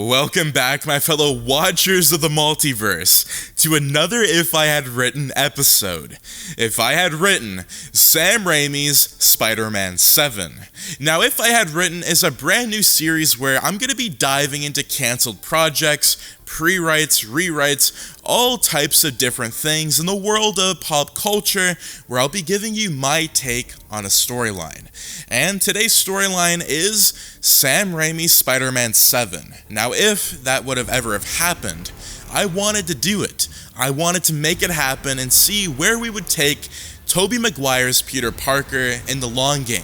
Welcome back, my fellow watchers of the multiverse, to another If I Had Written episode. If I Had Written, Sam Raimi's Spider-Man 7. Now, If I Had Written is a brand new series where I'm going to be diving into canceled projects, pre-writes, rewrites, all types of different things in the world of pop culture, where I'll be giving you my take on a storyline. And today's storyline is Sam Raimi's Spider-Man 7. Now, if that would have ever have happened, I wanted to do it. I wanted to make it happen and see where we would take Tobey Maguire's Peter Parker in the long game.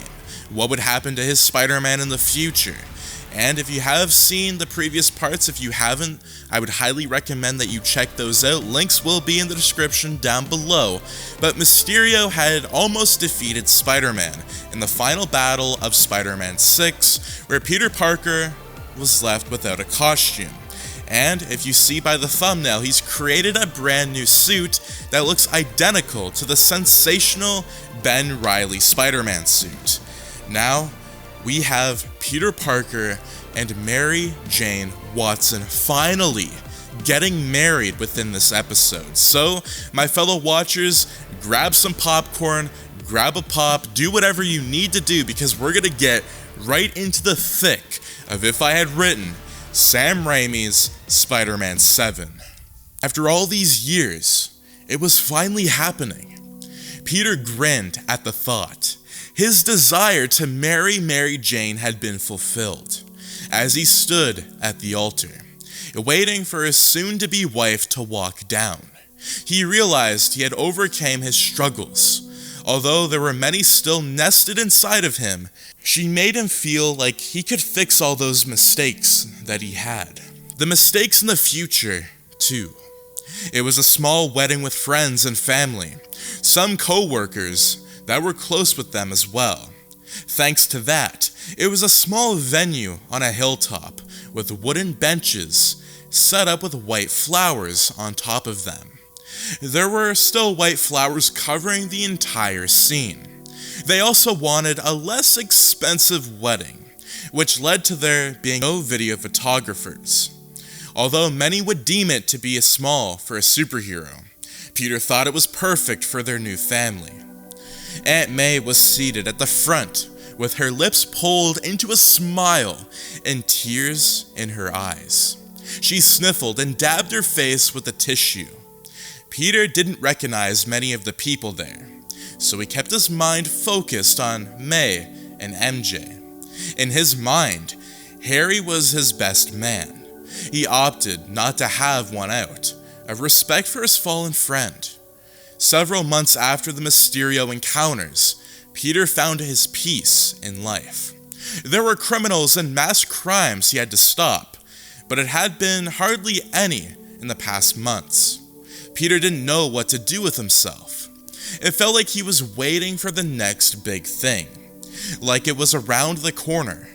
What would happen to his Spider-Man in the future? And if you have seen the previous parts, if you haven't, I would highly recommend that you check those out. Links will be in the description down below. But Mysterio had almost defeated Spider-Man in the final battle of Spider-Man 6, where Peter Parker was left without a costume. And if you see by the thumbnail, he's created a brand new suit that looks identical to the sensational Ben Reilly Spider-Man suit. Now, we have Peter Parker and Mary Jane Watson finally getting married within this episode. So, my fellow watchers, grab some popcorn, grab a pop, do whatever you need to do, because we're gonna get right into the thick of If I Had Written Sam Raimi's Spider-Man 7. After all these years, it was finally happening. Peter grinned at the thought. His desire to marry Mary Jane had been fulfilled, as he stood at the altar, waiting for his soon-to-be wife to walk down. He realized he had overcome his struggles. Although there were many still nested inside of him, she made him feel like he could fix all those mistakes that he had. The mistakes in the future, too. It was a small wedding with friends and family, some co-workers that were close with them as well. Thanks to that, it was a small venue on a hilltop with wooden benches set up with white flowers on top of them. There were still white flowers covering the entire scene. They also wanted a less expensive wedding, which led to there being no video photographers. Although many would deem it to be small for a superhero, Peter thought it was perfect for their new family. Aunt May was seated at the front with her lips pulled into a smile and tears in her eyes. She sniffled and dabbed her face with a tissue. Peter didn't recognize many of the people there, so he kept his mind focused on May and MJ. In his mind, Harry was his best man. He opted not to have one out, of respect for his fallen friend. Several months after the Mysterio encounters, Peter found his peace in life. There were criminals and mass crimes he had to stop, but it had been hardly any in the past months. Peter didn't know what to do with himself. It felt like he was waiting for the next big thing, like it was around the corner.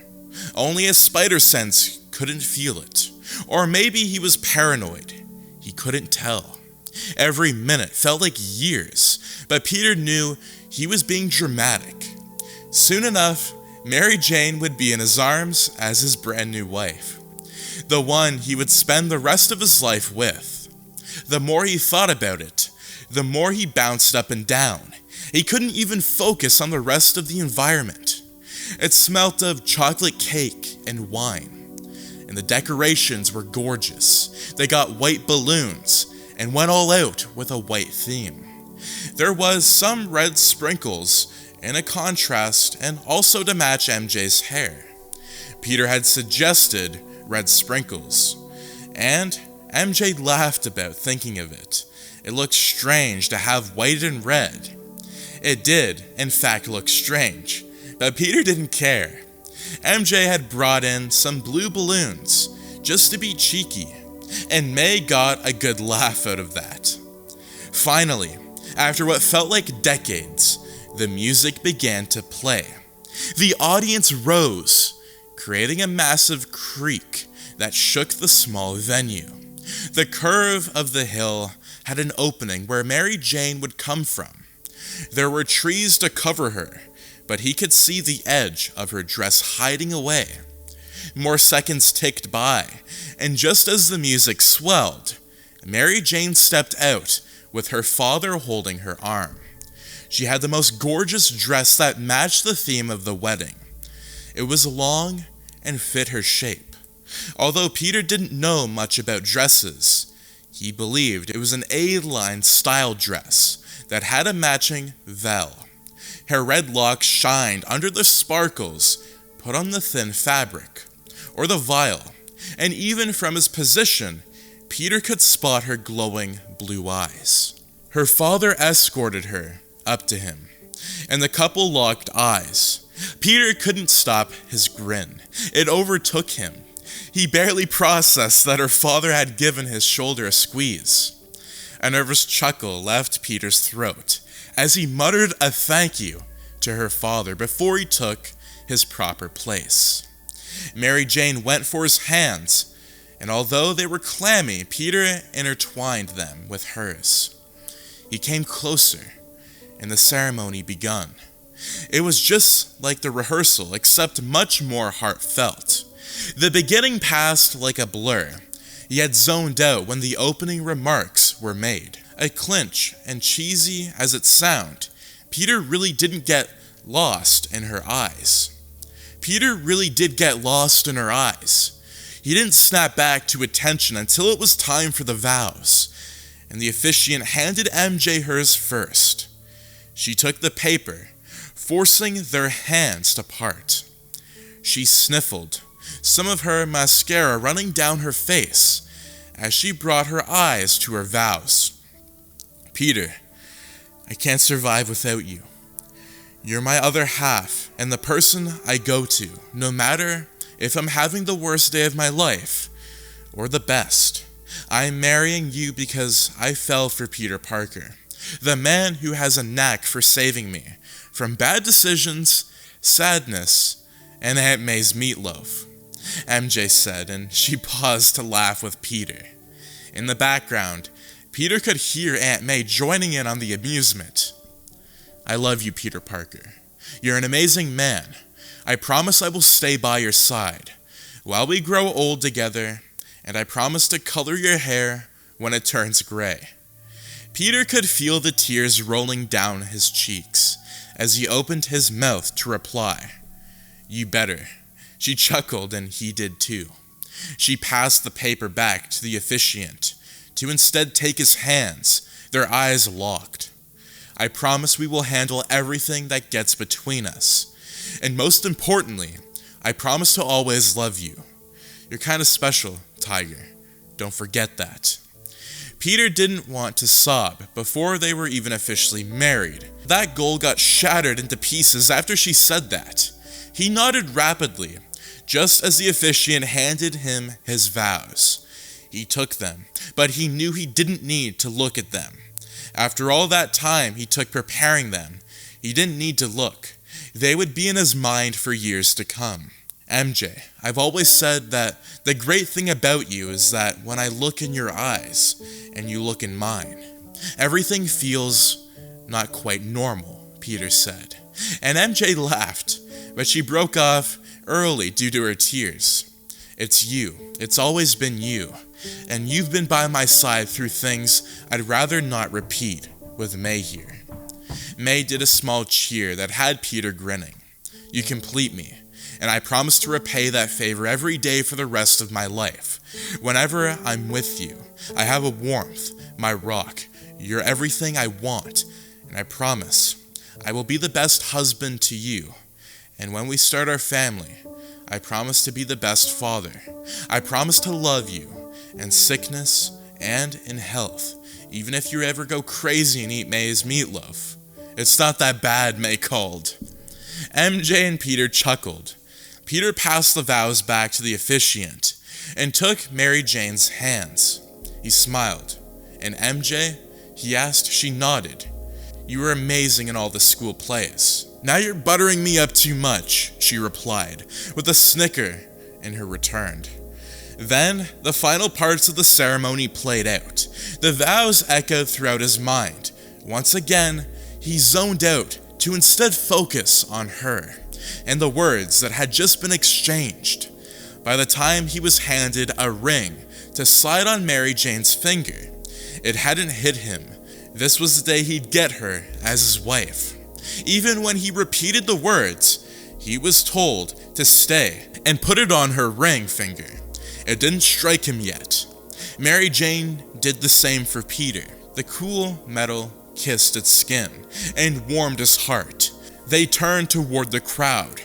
Only his spider sense couldn't feel it, or maybe he was paranoid. He couldn't tell. Every minute felt like years, but Peter knew he was being dramatic. Soon enough, Mary Jane would be in his arms as his brand new wife, the one he would spend the rest of his life with. The more he thought about it, the more he bounced up and down. He couldn't even focus on the rest of the environment. It smelt of chocolate cake and wine, and the decorations were gorgeous. They got white balloons and went all out with a white theme. There was some red sprinkles in a contrast and also to match MJ's hair. Peter had suggested red sprinkles, and MJ laughed about thinking of it. It looked strange to have white and red. It did, in fact, look strange, but Peter didn't care. MJ had brought in some blue balloons, just to be cheeky, and May got a good laugh out of that. Finally, after what felt like decades, the music began to play. The audience rose, creating a massive creak that shook the small venue. The curve of the hill had an opening where Mary Jane would come from. There were trees to cover her, but he could see the edge of her dress hiding away. More seconds ticked by, and just as the music swelled, Mary Jane stepped out with her father holding her arm. She had the most gorgeous dress that matched the theme of the wedding. It was long and fit her shape. Although Peter didn't know much about dresses, he believed it was an A-line style dress that had a matching veil. Her red locks shined under the sparkles put on the thin fabric, or the vial, and even from his position, Peter could spot her glowing blue eyes. Her father escorted her up to him, and the couple locked eyes. Peter couldn't stop his grin. It overtook him. He barely processed that her father had given his shoulder a squeeze. A nervous chuckle left Peter's throat as he muttered a thank you to her father before he took his proper place. Mary Jane went for his hands, and although they were clammy, Peter intertwined them with hers. He came closer, and the ceremony begun. It was just like the rehearsal, except much more heartfelt. The beginning passed like a blur. He had zoned out when the opening remarks were made. A clinch, and cheesy as it sounded, Peter really didn't get lost in her eyes. Peter really did get lost in her eyes. He didn't snap back to attention until it was time for the vows, and the officiant handed MJ hers first. She took the paper, forcing their hands to part. She sniffled, some of her mascara running down her face, as she brought her eyes to her vows. Peter, I can't survive without you. You're my other half, and the person I go to, no matter if I'm having the worst day of my life, or the best. I'm marrying you because I fell for Peter Parker, the man who has a knack for saving me from bad decisions, sadness, and Aunt May's meatloaf, MJ said, and she paused to laugh with Peter. In the background, Peter could hear Aunt May joining in on the amusement. I love you, Peter Parker. You're an amazing man. I promise I will stay by your side while we grow old together, and I promise to color your hair when it turns gray. Peter could feel the tears rolling down his cheeks as he opened his mouth to reply. You better. She chuckled, and he did too. She passed the paper back to the officiant to instead take his hands, their eyes locked. I promise we will handle everything that gets between us. And most importantly, I promise to always love you. You're kind of special, Tiger. Don't forget that. Peter didn't want to sob before they were even officially married. That goal got shattered into pieces after she said that. He nodded rapidly, just as the officiant handed him his vows. He took them, but he knew he didn't need to look at them. After all that time he took preparing them, he didn't need to look. They would be in his mind for years to come. MJ, I've always said that the great thing about you is that when I look in your eyes and you look in mine, everything feels not quite normal, Peter said. And MJ laughed, but she broke off early due to her tears. It's you. It's always been you. And you've been by my side through things I'd rather not repeat with May here. May did a small cheer that had Peter grinning. You complete me, and I promise to repay that favor every day for the rest of my life. Whenever I'm with you, I have a warmth, my rock. You're everything I want, and I promise I will be the best husband to you. And when we start our family, I promise to be the best father. I promise to love you in sickness and in health, even if you ever go crazy and eat May's meatloaf. It's not that bad, May called. MJ and Peter chuckled. Peter passed the vows back to the officiant and took Mary Jane's hands. He smiled. And MJ? He asked. She nodded. You were amazing in all the school plays. Now you're buttering me up too much, she replied, with a snicker in her return. Then, the final parts of the ceremony played out. The vows echoed throughout his mind. Once again, he zoned out to instead focus on her and the words that had just been exchanged. by the time he was handed a ring to slide on Mary Jane's finger, it hadn't hit him. This was the day he'd get her as his wife. Even when he repeated the words, he was told to stay and put it on her ring finger. It didn't strike him yet. Mary Jane did the same for Peter. The cool metal kissed its skin and warmed his heart. They turned toward the crowd,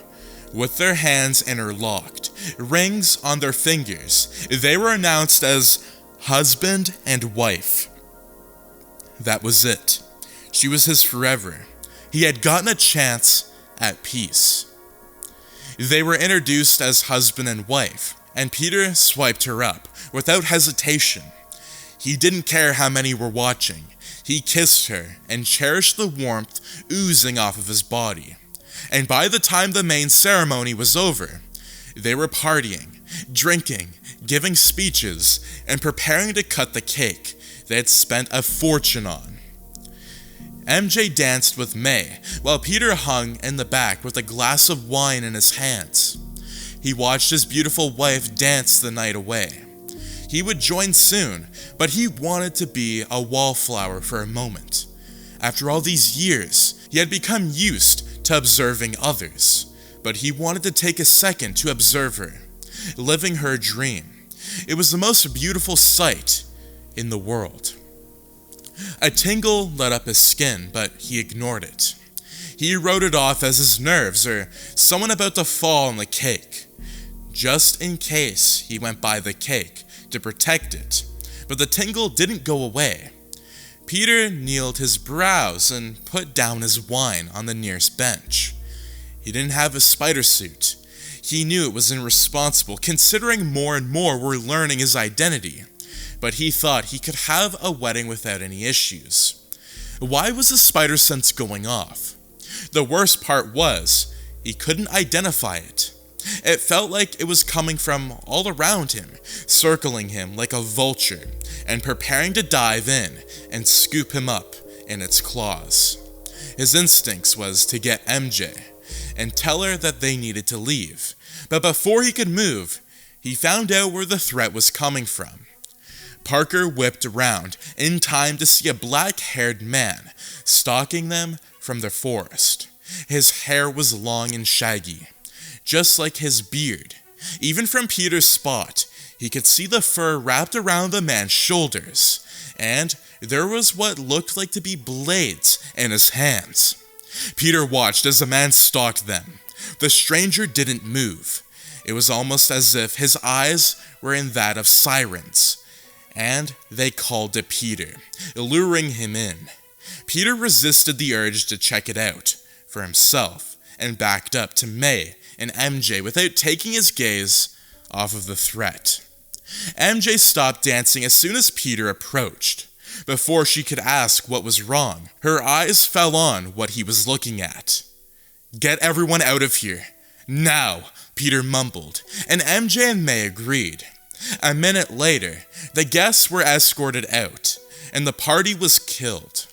with their hands interlocked, rings on their fingers. They were announced as husband and wife. That was it. She was his forever. He had gotten a chance at peace. They were introduced as husband and wife, and Peter swiped her up without hesitation. He didn't care how many were watching. He kissed her and cherished the warmth oozing off of his body. And by the time the main ceremony was over, they were partying, drinking, giving speeches, and preparing to cut the cake they had spent a fortune on. MJ danced with May, while Peter hung in the back with a glass of wine in his hands. He watched his beautiful wife dance the night away. He would join soon, but he wanted to be a wallflower for a moment. After all these years, he had become used to observing others, but he wanted to take a second to observe her, living her dream. It was the most beautiful sight in the world. A tingle lit up his skin, but he ignored it. He wrote it off as his nerves or someone about to fall on the cake. Just in case he went by the cake to protect it, but the tingle didn't go away. Peter kneeled his brows and put down his wine on the nearest bench. He didn't have a spider suit. He knew it was irresponsible, considering more and more were learning his identity, but he thought he could have a wedding without any issues. Why was the spider sense going off? The worst part was, he couldn't identify it. It felt like it was coming from all around him, circling him like a vulture, and preparing to dive in and scoop him up in its claws. His instincts was to get MJ and tell her that they needed to leave, but before he could move, he found out where the threat was coming from. Parker whipped around in time to see a black-haired man stalking them from the forest. His hair was long and shaggy, just like his beard. Even from Peter's spot, he could see the fur wrapped around the man's shoulders, and there was what looked like to be blades in his hands. Peter watched as the man stalked them. The stranger didn't move. It was almost as if his eyes were in that of sirens, and they called to Peter, luring him in. Peter resisted the urge to check it out for himself and backed up to May and MJ without taking his gaze off of the threat. MJ stopped dancing as soon as Peter approached. Before she could ask what was wrong, her eyes fell on what he was looking at. "Get everyone out of here, now," Peter mumbled, and MJ and May agreed. A minute later, the guests were escorted out, and the party was killed.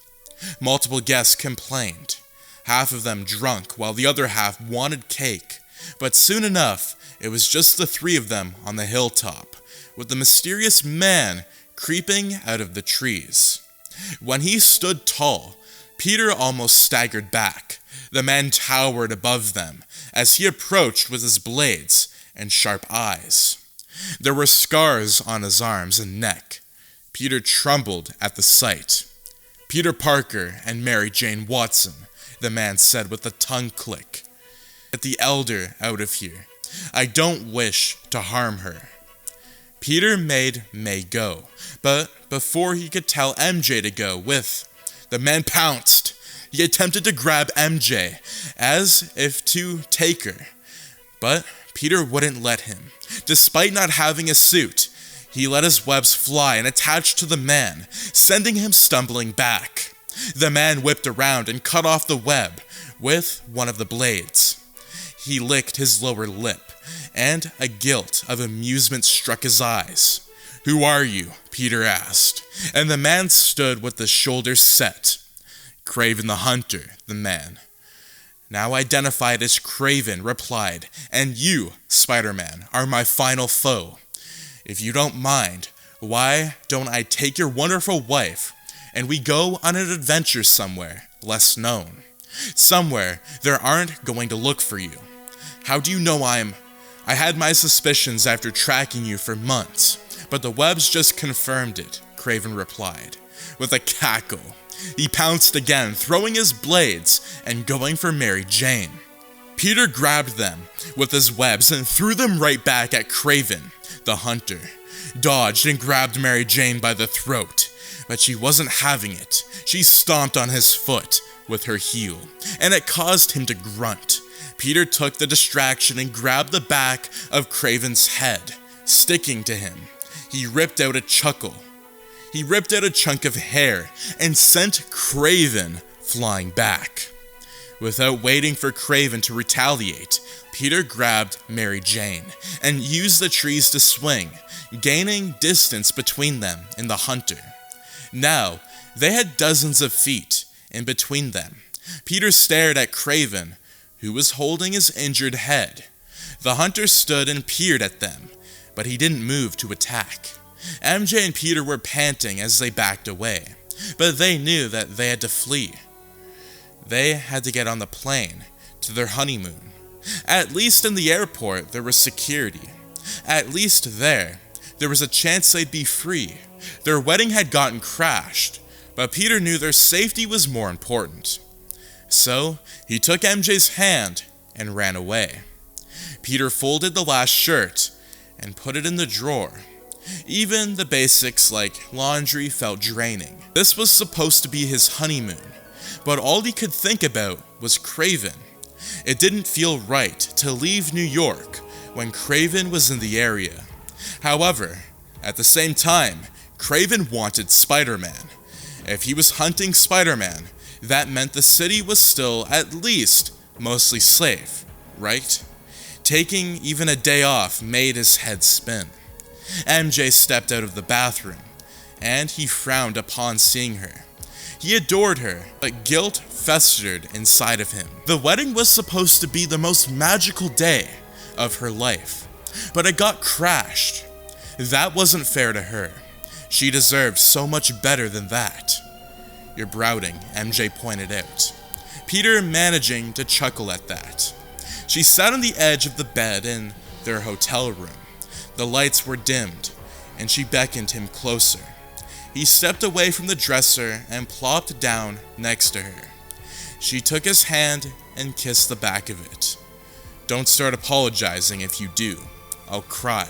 Multiple guests complained, half of them drunk while the other half wanted cake, but soon enough, it was just the three of them on the hilltop, with the mysterious man creeping out of the trees. When he stood tall, Peter almost staggered back. The man towered above them as he approached with his blades and sharp eyes. There were scars on his arms and neck. Peter trembled at the sight. "Peter Parker and Mary Jane Watson," the man said with a tongue click. "Get the elder out of here. I don't wish to harm her." Peter made May go, but before he could tell MJ to go with, the man pounced. He attempted to grab MJ, as if to take her, but Peter wouldn't let him. Despite not having a suit, he let his webs fly and attached to the man, sending him stumbling back. The man whipped around and cut off the web with one of the blades. He licked his lower lip, and a guilt of amusement struck his eyes. "Who are you?" Peter asked, and the man stood with the shoulders set. "Kraven the Hunter," the man. now identified as Kraven, replied, "And you, Spider-Man, are my final foe. If you don't mind, why don't I take your wonderful wife and we go on an adventure somewhere less known? Somewhere there aren't going to look for you. How do you know I had my suspicions after tracking you for months, but the webs just confirmed it," Kraven replied. With a cackle, he pounced again, throwing his blades and going for Mary Jane. Peter grabbed them with his webs and threw them right back at Kraven. The hunter dodged and grabbed Mary Jane by the throat, but she wasn't having it. She stomped on his foot with her heel, and it caused him to grunt. Peter took the distraction and grabbed the back of Kraven's head, sticking to him. He ripped out a chunk of hair and sent Kraven flying back. Without waiting for Kraven to retaliate, Peter grabbed Mary Jane and used the trees to swing, gaining distance between them and the hunter. Now, they had dozens of feet in between them. Peter stared at Kraven, who was holding his injured head. The hunter stood and peered at them, but he didn't move to attack. MJ and Peter were panting as they backed away, but they knew that they had to flee. They had to get on the plane to their honeymoon. At least in the airport there was security. At least there was a chance they'd be free. Their wedding had gotten crashed, but Peter knew their safety was more important. So he took MJ's hand and ran away. Peter folded the last shirt and put it in the drawer. Even the basics like laundry felt draining. This was supposed to be his honeymoon, but all he could think about was Kraven. It didn't feel right to leave New York when Kraven was in the area. However, at the same time, Kraven wanted Spider-Man. If he was hunting Spider-Man, that meant the city was still, at least, mostly safe, right? Taking even a day off made his head spin. MJ stepped out of the bathroom, and he frowned upon seeing her. He adored her, but guilt festered inside of him. The wedding was supposed to be the most magical day of her life, but it got crashed. That wasn't fair to her. She deserved so much better than that. "You're brooding," MJ pointed out, Peter managing to chuckle at that. She sat on the edge of the bed in their hotel room. The lights were dimmed, and she beckoned him closer. He stepped away from the dresser and plopped down next to her. She took his hand and kissed the back of it. "Don't start apologizing if you do. I'll cry."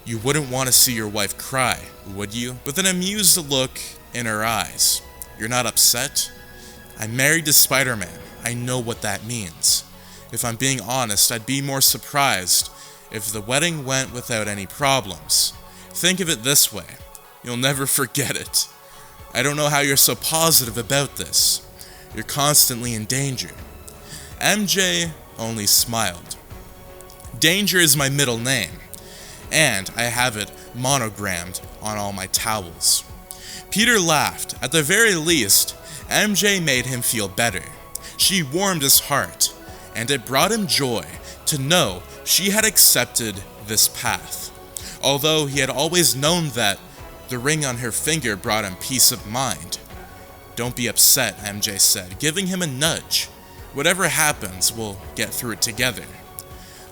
"You wouldn't want to see your wife cry, would you?" With an amused look in her eyes. "You're not upset? I'm married to Spider-Man. I know what that means. If I'm being honest, I'd be more surprised if the wedding went without any problems. Think of it this way. You'll never forget it. I don't know how you're so positive about this. You're constantly in danger." MJ only smiled. "Danger is my middle name, and I have it monogrammed on all my towels." Peter laughed. At the very least, MJ made him feel better. She warmed his heart, and it brought him joy to know she had accepted this path. Although he had always known that the ring on her finger brought him peace of mind. "Don't be upset," MJ said, giving him a nudge. "Whatever happens, we'll get through it together.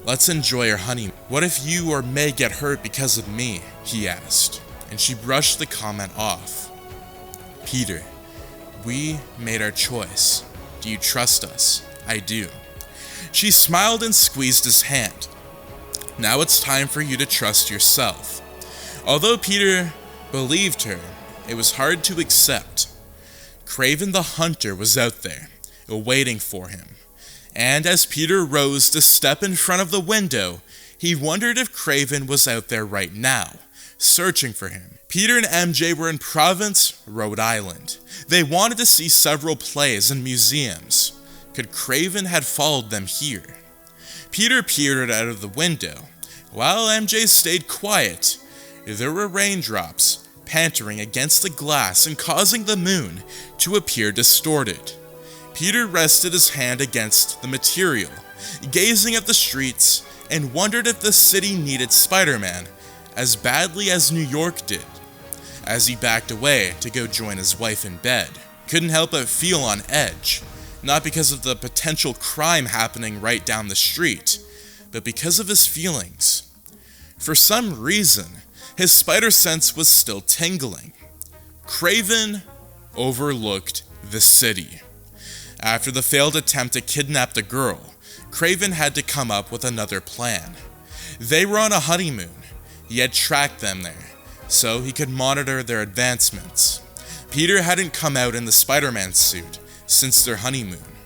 Let's enjoy our honeymoon." "What if you or May get hurt because of me?" he asked, and she brushed the comment off. "Peter, we made our choice. Do you trust us?" "I do." She smiled and squeezed his hand. "Now it's time for you to trust yourself." Although Peter believed her, it was hard to accept. Kraven the hunter was out there, waiting for him. And as Peter rose to step in front of the window, he wondered if Kraven was out there right now, searching for him. Peter and MJ were in Providence, Rhode Island. They wanted to see several plays and museums. Could Kraven have followed them here? Peter peered out of the window, while MJ stayed quiet. There were raindrops pattering against the glass and causing the moon to appear distorted. Peter rested his hand against the material, gazing at the streets, and wondered if the city needed Spider-Man as badly as New York did. As he backed away to go join his wife in bed, couldn't help but feel on edge, not because of the potential crime happening right down the street, but because of his feelings. For some reason, his spider sense was still tingling. Kraven overlooked the city. After the failed attempt to kidnap the girl, Kraven had to come up with another plan. They were on a honeymoon. He had tracked them there, so he could monitor their advancements. Peter hadn't come out in the Spider-Man suit since their honeymoon.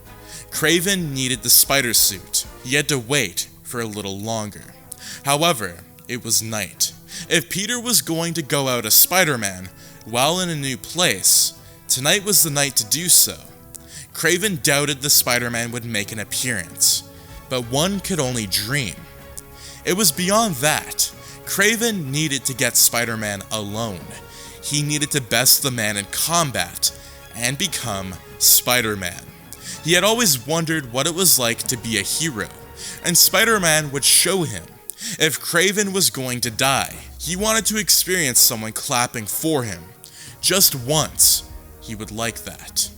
Kraven needed the spider suit. He had to wait for a little longer. However, it was night. If Peter was going to go out as Spider-Man while in a new place, tonight was the night to do so. Kraven doubted the Spider-Man would make an appearance, but one could only dream. It was beyond that. Kraven needed to get Spider-Man alone. He needed to best the man in combat and become Spider-Man. He had always wondered what it was like to be a hero, and Spider-Man would show him. If Kraven was going to die, he wanted to experience someone clapping for him. Just once, he would like that.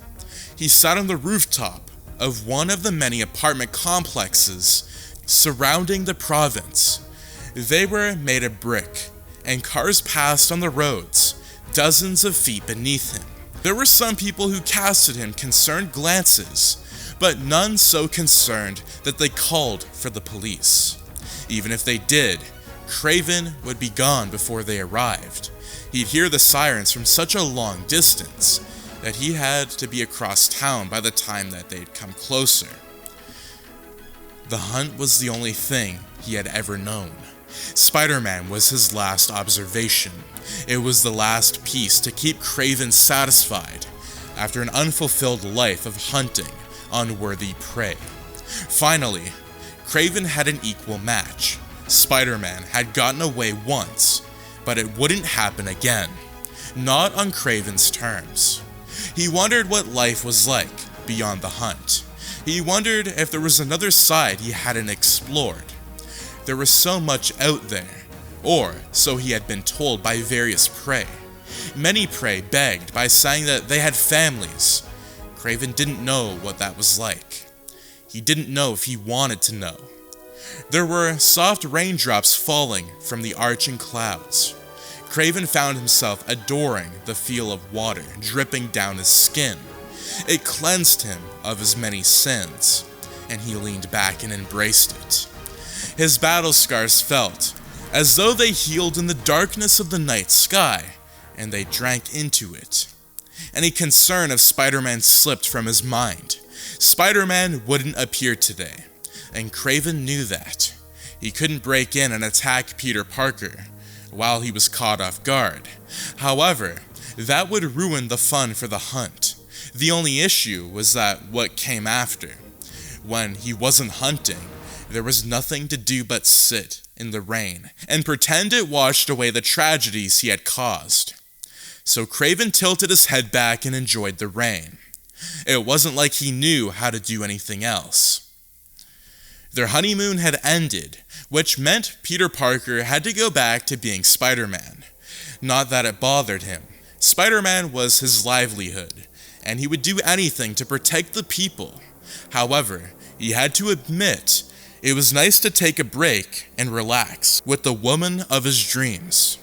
He sat on the rooftop of one of the many apartment complexes surrounding the province. They were made of brick, and cars passed on the roads, dozens of feet beneath him. There were some people who casted him concerned glances, but none so concerned that they called for the police. Even if they did, Kraven would be gone before they arrived. He'd hear the sirens from such a long distance that he had to be across town by the time that they'd come closer. The hunt was the only thing he had ever known. Spider-Man was his last observation. It was the last piece to keep Kraven satisfied after an unfulfilled life of hunting unworthy prey. Finally, Kraven had an equal match. Spider-Man had gotten away once, but it wouldn't happen again. Not on Kraven's terms. He wondered what life was like beyond the hunt. He wondered if there was another side he hadn't explored. There was so much out there, or so he had been told by various prey. Many prey begged by saying that they had families. Kraven didn't know what that was like. He didn't know if he wanted to know. There were soft raindrops falling from the arching clouds. Kraven found himself adoring the feel of water dripping down his skin. It cleansed him of his many sins, and he leaned back and embraced it. His battle scars felt as though they healed in the darkness of the night sky, and they drank into it. Any concern of Spider-Man slipped from his mind. Spider-Man wouldn't appear today, and Kraven knew that. He couldn't break in and attack Peter Parker while he was caught off guard. However, that would ruin the fun for the hunt. The only issue was that what came after. When he wasn't hunting, there was nothing to do but sit in the rain and pretend it washed away the tragedies he had caused. So Kraven tilted his head back and enjoyed the rain. It wasn't like he knew how to do anything else. Their honeymoon had ended, which meant Peter Parker had to go back to being Spider-Man. Not that it bothered him. Spider-Man was his livelihood, and he would do anything to protect the people. However, he had to admit, it was nice to take a break and relax with the woman of his dreams.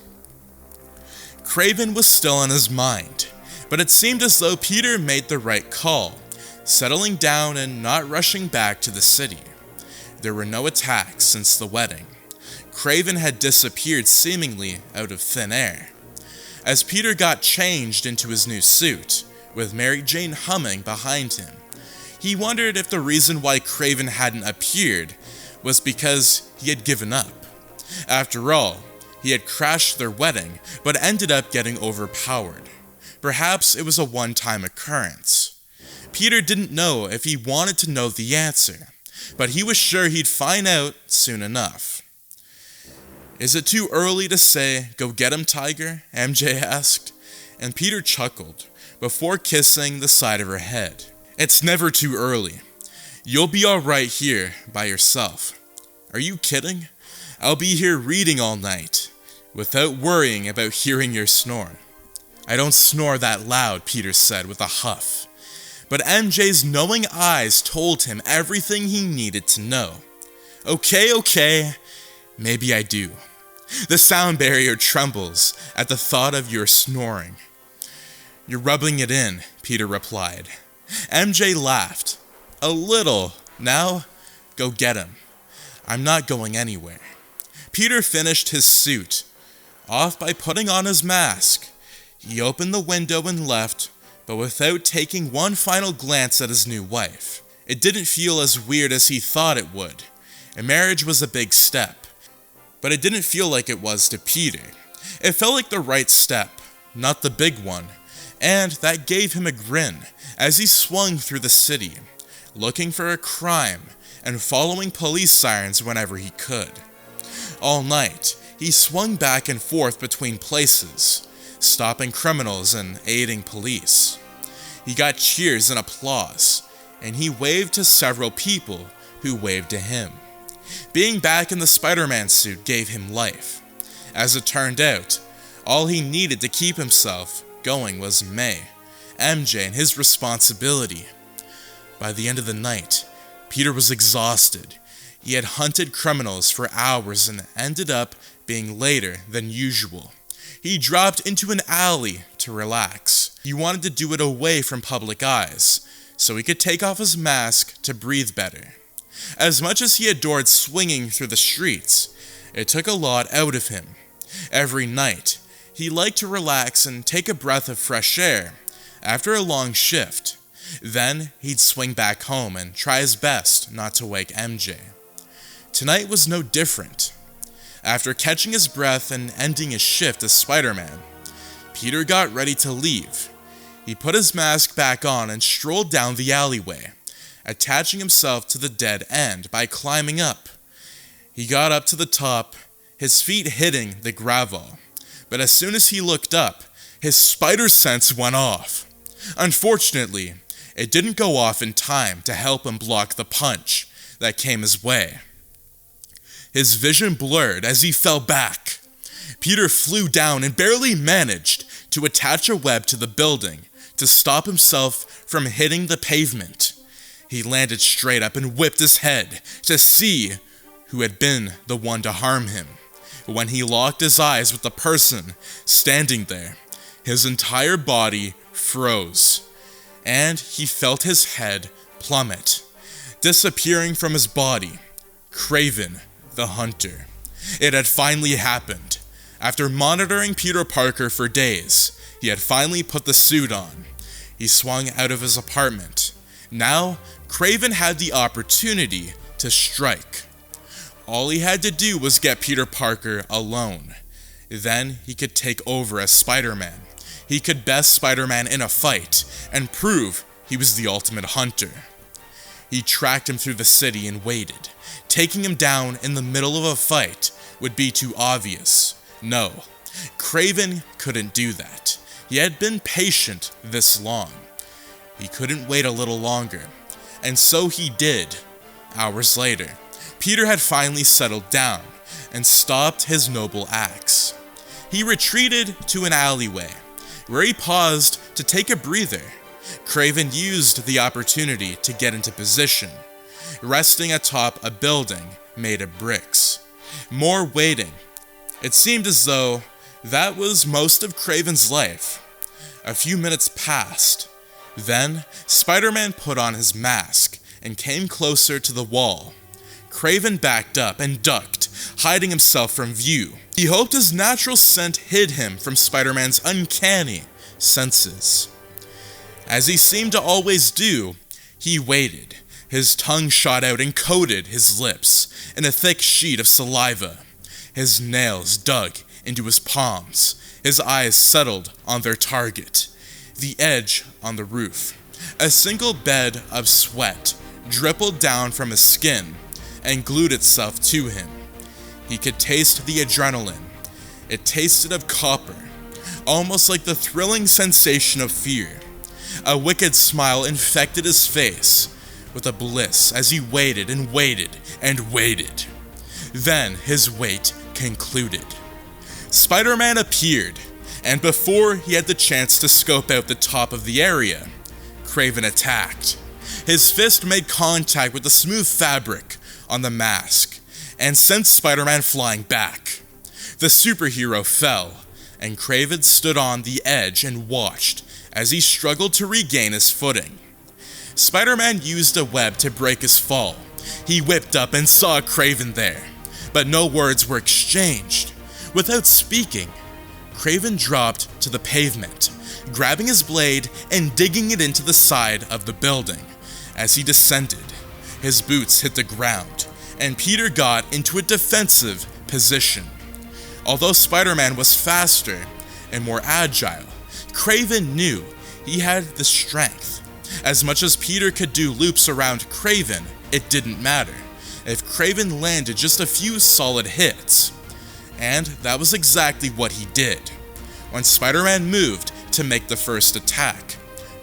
Kraven was still on his mind, but it seemed as though Peter made the right call, settling down and not rushing back to the city. There were no attacks since the wedding. Kraven had disappeared seemingly out of thin air. As Peter got changed into his new suit, with Mary Jane humming behind him, he wondered if the reason why Kraven hadn't appeared was because he had given up. After all, he had crashed their wedding, but ended up getting overpowered. Perhaps it was a one-time occurrence. Peter didn't know if he wanted to know the answer, but he was sure he'd find out soon enough. "Is it too early to say, 'Go get him, Tiger?'" MJ asked, and Peter chuckled before kissing the side of her head. It's never too early. You'll be alright here by yourself. Are you kidding? I'll be here reading all night, without worrying about hearing your snore. I don't snore that loud, Peter said with a huff. But MJ's knowing eyes told him everything he needed to know. Okay, maybe I do. The sound barrier trembles at the thought of your snoring. You're rubbing it in, Peter replied. MJ laughed. A little. Now, go get him. I'm not going anywhere. Peter finished his suit off by putting on his mask. He opened the window and left, but without taking one final glance at his new wife. It didn't feel as weird as he thought it would. A marriage was a big step, but it didn't feel like it was to Peter. It felt like the right step, not the big one, and that gave him a grin as he swung through the city, looking for a crime and following police sirens whenever he could. All night, he swung back and forth between places, stopping criminals and aiding police. He got cheers and applause, and he waved to several people who waved to him. Being back in the Spider-Man suit gave him life. As it turned out, all he needed to keep himself going was May, MJ, and his responsibility. By the end of the night, Peter was exhausted. He had hunted criminals for hours and ended up being later than usual. He dropped into an alley to relax. He wanted to do it away from public eyes, so he could take off his mask to breathe better. As much as he adored swinging through the streets, it took a lot out of him. Every night, he liked to relax and take a breath of fresh air after a long shift. Then he'd swing back home and try his best not to wake MJ. Tonight was no different. After catching his breath and ending his shift as Spider-Man, Peter got ready to leave. He put his mask back on and strolled down the alleyway, attaching himself to the dead end by climbing up. He got up to the top, his feet hitting the gravel, but as soon as he looked up, his spider sense went off. Unfortunately, it didn't go off in time to help him block the punch that came his way. His vision blurred as he fell back. Peter flew down and barely managed to attach a web to the building to stop himself from hitting the pavement. He landed straight up and whipped his head to see who had been the one to harm him. When he locked his eyes with the person standing there, his entire body froze, and he felt his head plummet, disappearing from his body. Kraven, the hunter. It had finally happened. After monitoring Peter Parker for days, he had finally put the suit on. He swung out of his apartment. Now, Kraven had the opportunity to strike. All he had to do was get Peter Parker alone. Then he could take over as Spider-Man. He could best Spider-Man in a fight and prove he was the ultimate hunter. He tracked him through the city and waited. Taking him down in the middle of a fight would be too obvious. No, Kraven couldn't do that. He had been patient this long. He couldn't wait a little longer, and so he did. Hours later, Peter had finally settled down and stopped his noble acts. He retreated to an alleyway, where he paused to take a breather. Kraven used the opportunity to get into position, resting atop a building made of bricks. More waiting. It seemed as though that was most of Kraven's life. A few minutes passed. Then, Spider-Man put on his mask and came closer to the wall. Kraven backed up and ducked, hiding himself from view. He hoped his natural scent hid him from Spider-Man's uncanny senses. As he seemed to always do, he waited. His tongue shot out and coated his lips in a thick sheet of saliva. His nails dug into his palms. His eyes settled on their target, the edge on the roof. A single bed of sweat dribbled down from his skin and glued itself to him. He could taste the adrenaline. It tasted of copper, almost like the thrilling sensation of fear. A wicked smile infected his face with a bliss as he waited and waited and waited. Then his wait concluded. Spider-Man appeared, and before he had the chance to scope out the top of the area, Kraven attacked. His fist made contact with the smooth fabric on the mask and sent Spider-Man flying back. The superhero fell, and Kraven stood on the edge and watched as he struggled to regain his footing. Spider-Man used a web to break his fall. He whipped up and saw Kraven there, but no words were exchanged. Without speaking, Kraven dropped to the pavement, grabbing his blade and digging it into the side of the building. As he descended, his boots hit the ground, and Peter got into a defensive position. Although Spider-Man was faster and more agile, Kraven knew he had the strength. As much as Peter could do loops around Kraven, it didn't matter if Kraven landed just a few solid hits. And that was exactly what he did. When Spider-Man moved to make the first attack,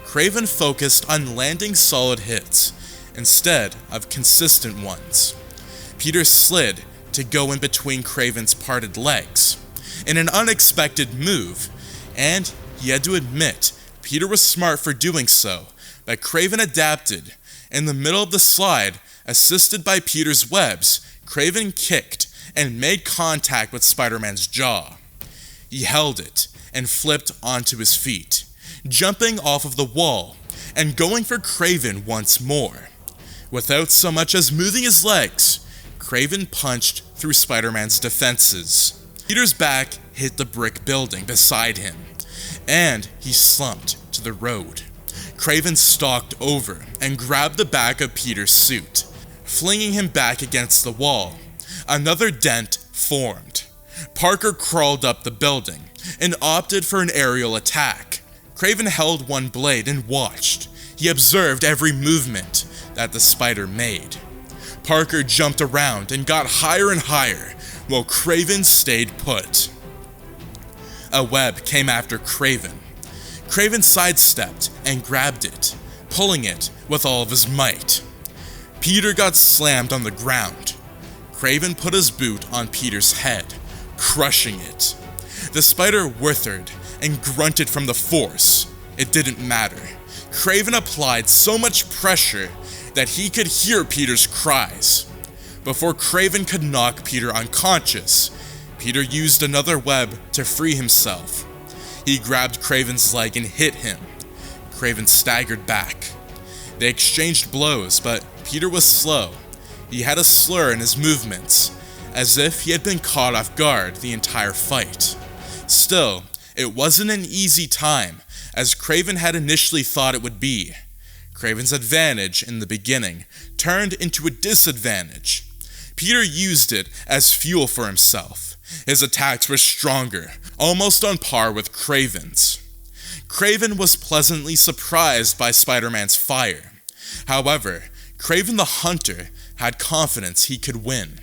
Kraven focused on landing solid hits instead of consistent ones. Peter slid to go in between Kraven's parted legs in an unexpected move, and he had to admit Peter was smart for doing so, but Kraven adapted. In the middle of the slide, assisted by Peter's webs, Kraven kicked and made contact with Spider-Man's jaw. He held it and flipped onto his feet, jumping off of the wall and going for Kraven once more. Without so much as moving his legs, Kraven punched through Spider-Man's defenses. Peter's back hit the brick building beside him, and he slumped to the road. Kraven stalked over and grabbed the back of Peter's suit, flinging him back against the wall. Another dent formed. Parker crawled up the building and opted for an aerial attack. Kraven held one blade and watched. He observed every movement that the spider made. Parker jumped around and got higher and higher, while Kraven stayed put. A web came after Kraven. Kraven sidestepped and grabbed it, pulling it with all of his might. Peter got slammed on the ground. Kraven put his boot on Peter's head, crushing it. The spider withered and grunted from the force. It didn't matter. Kraven applied so much pressure that he could hear Peter's cries. Before Kraven could knock Peter unconscious, Peter used another web to free himself. He grabbed Kraven's leg and hit him. Kraven staggered back. They exchanged blows, but Peter was slow. He had a slur in his movements, as if he had been caught off guard the entire fight. Still, it wasn't an easy time, as Kraven had initially thought it would be. Kraven's advantage in the beginning turned into a disadvantage. Peter used it as fuel for himself. His attacks were stronger, almost on par with Kraven's. Kraven was pleasantly surprised by Spider-Man's fire. However, Kraven the Hunter had confidence he could win.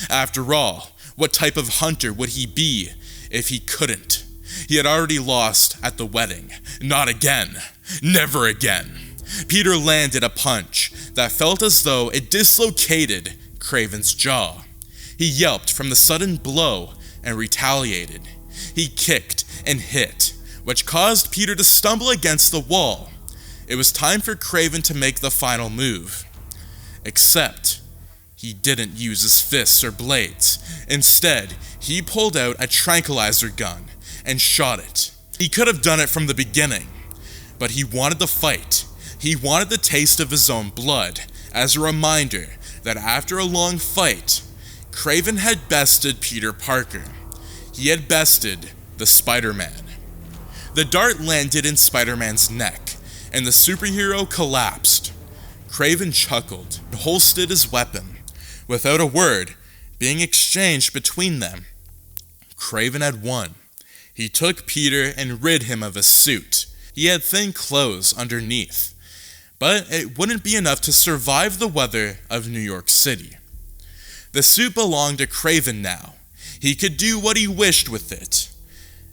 After all, what type of hunter would he be if he couldn't? He had already lost at the wedding. Not again. Never again. Peter landed a punch that felt as though it dislocated Kraven's jaw. He yelped from the sudden blow and retaliated. He kicked and hit, which caused Peter to stumble against the wall. It was time for Kraven to make the final move. Except, he didn't use his fists or blades. Instead, he pulled out a tranquilizer gun and shot it. He could have done it from the beginning, but he wanted the fight. He wanted the taste of his own blood, as a reminder that after a long fight, Kraven had bested Peter Parker. He had bested the Spider-Man. The dart landed in Spider-Man's neck, and the superhero collapsed. Kraven chuckled and holstered his weapon, without a word being exchanged between them. Kraven had won. He took Peter and rid him of his suit. He had thin clothes underneath, but it wouldn't be enough to survive the weather of New York City. The suit belonged to Kraven now. He could do what he wished with it.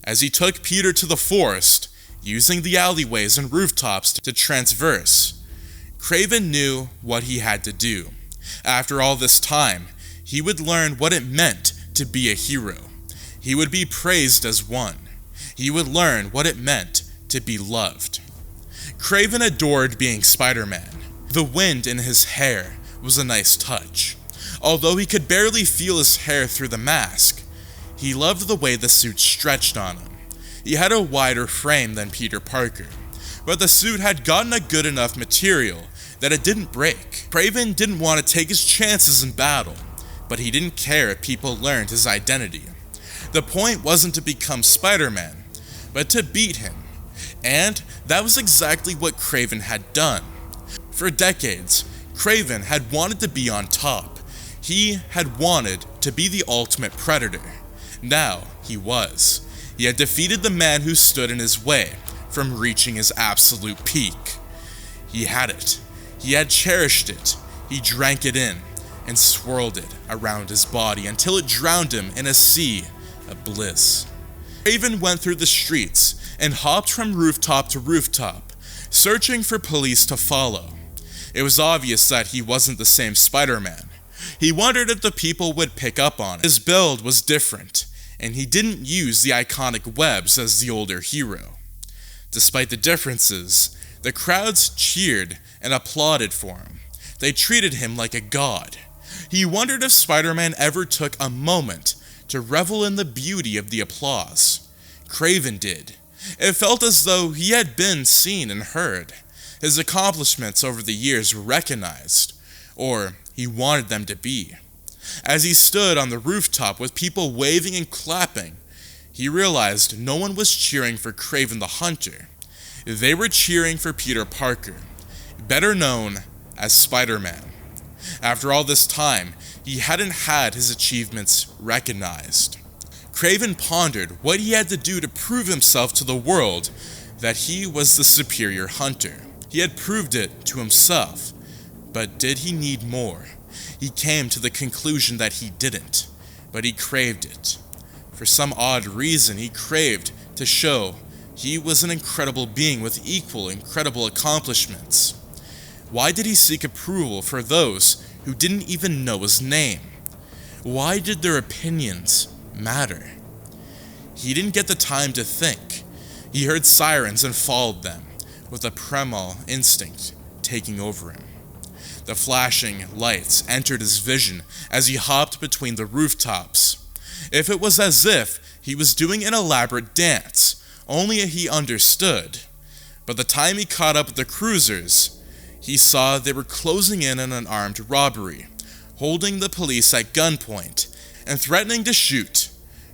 As he took Peter to the forest, using the alleyways and rooftops to transverse. Kraven knew what he had to do. After all this time, he would learn what it meant to be a hero. He would be praised as one. He would learn what it meant to be loved. Kraven adored being Spider-Man. The wind in his hair was a nice touch. Although he could barely feel his hair through the mask, he loved the way the suit stretched on him. He had a wider frame than Peter Parker, but the suit had gotten a good enough material that it didn't break. Kraven didn't want to take his chances in battle, but he didn't care if people learned his identity. The point wasn't to become Spider-Man, but to beat him. And that was exactly what Kraven had done. For decades, Kraven had wanted to be on top. He had wanted to be the ultimate predator. Now he was. He had defeated the man who stood in his way from reaching his absolute peak. He had it. He had cherished it. He drank it in and swirled it around his body until it drowned him in a sea of bliss. Kraven went through the streets and hopped from rooftop to rooftop, searching for police to follow. It was obvious that he wasn't the same Spider-Man. He wondered if the people would pick up on it. His build was different, and he didn't use the iconic webs as the older hero. Despite the differences, the crowds cheered and applauded for him. They treated him like a god. He wondered if Spider-Man ever took a moment to revel in the beauty of the applause. Kraven did. It felt as though he had been seen and heard. His accomplishments over the years were recognized, or he wanted them to be. As he stood on the rooftop with people waving and clapping, he realized no one was cheering for Kraven the Hunter. They were cheering for Peter Parker, better known as Spider-Man. After all this time, he hadn't had his achievements recognized. Kraven pondered what he had to do to prove himself to the world that he was the superior hunter. He had proved it to himself, but did he need more? He came to the conclusion that he didn't, but he craved it. For some odd reason, he craved to show he was an incredible being with equal incredible accomplishments. Why did he seek approval for those who didn't even know his name? Why did their opinions matter? He didn't get the time to think. He heard sirens and followed them, with a primal instinct taking over him. The flashing lights entered his vision as he hopped between the rooftops. If it was as if he was doing an elaborate dance, only he understood. By the time he caught up with the cruisers, he saw they were closing in on an armed robbery, holding the police at gunpoint, and threatening to shoot.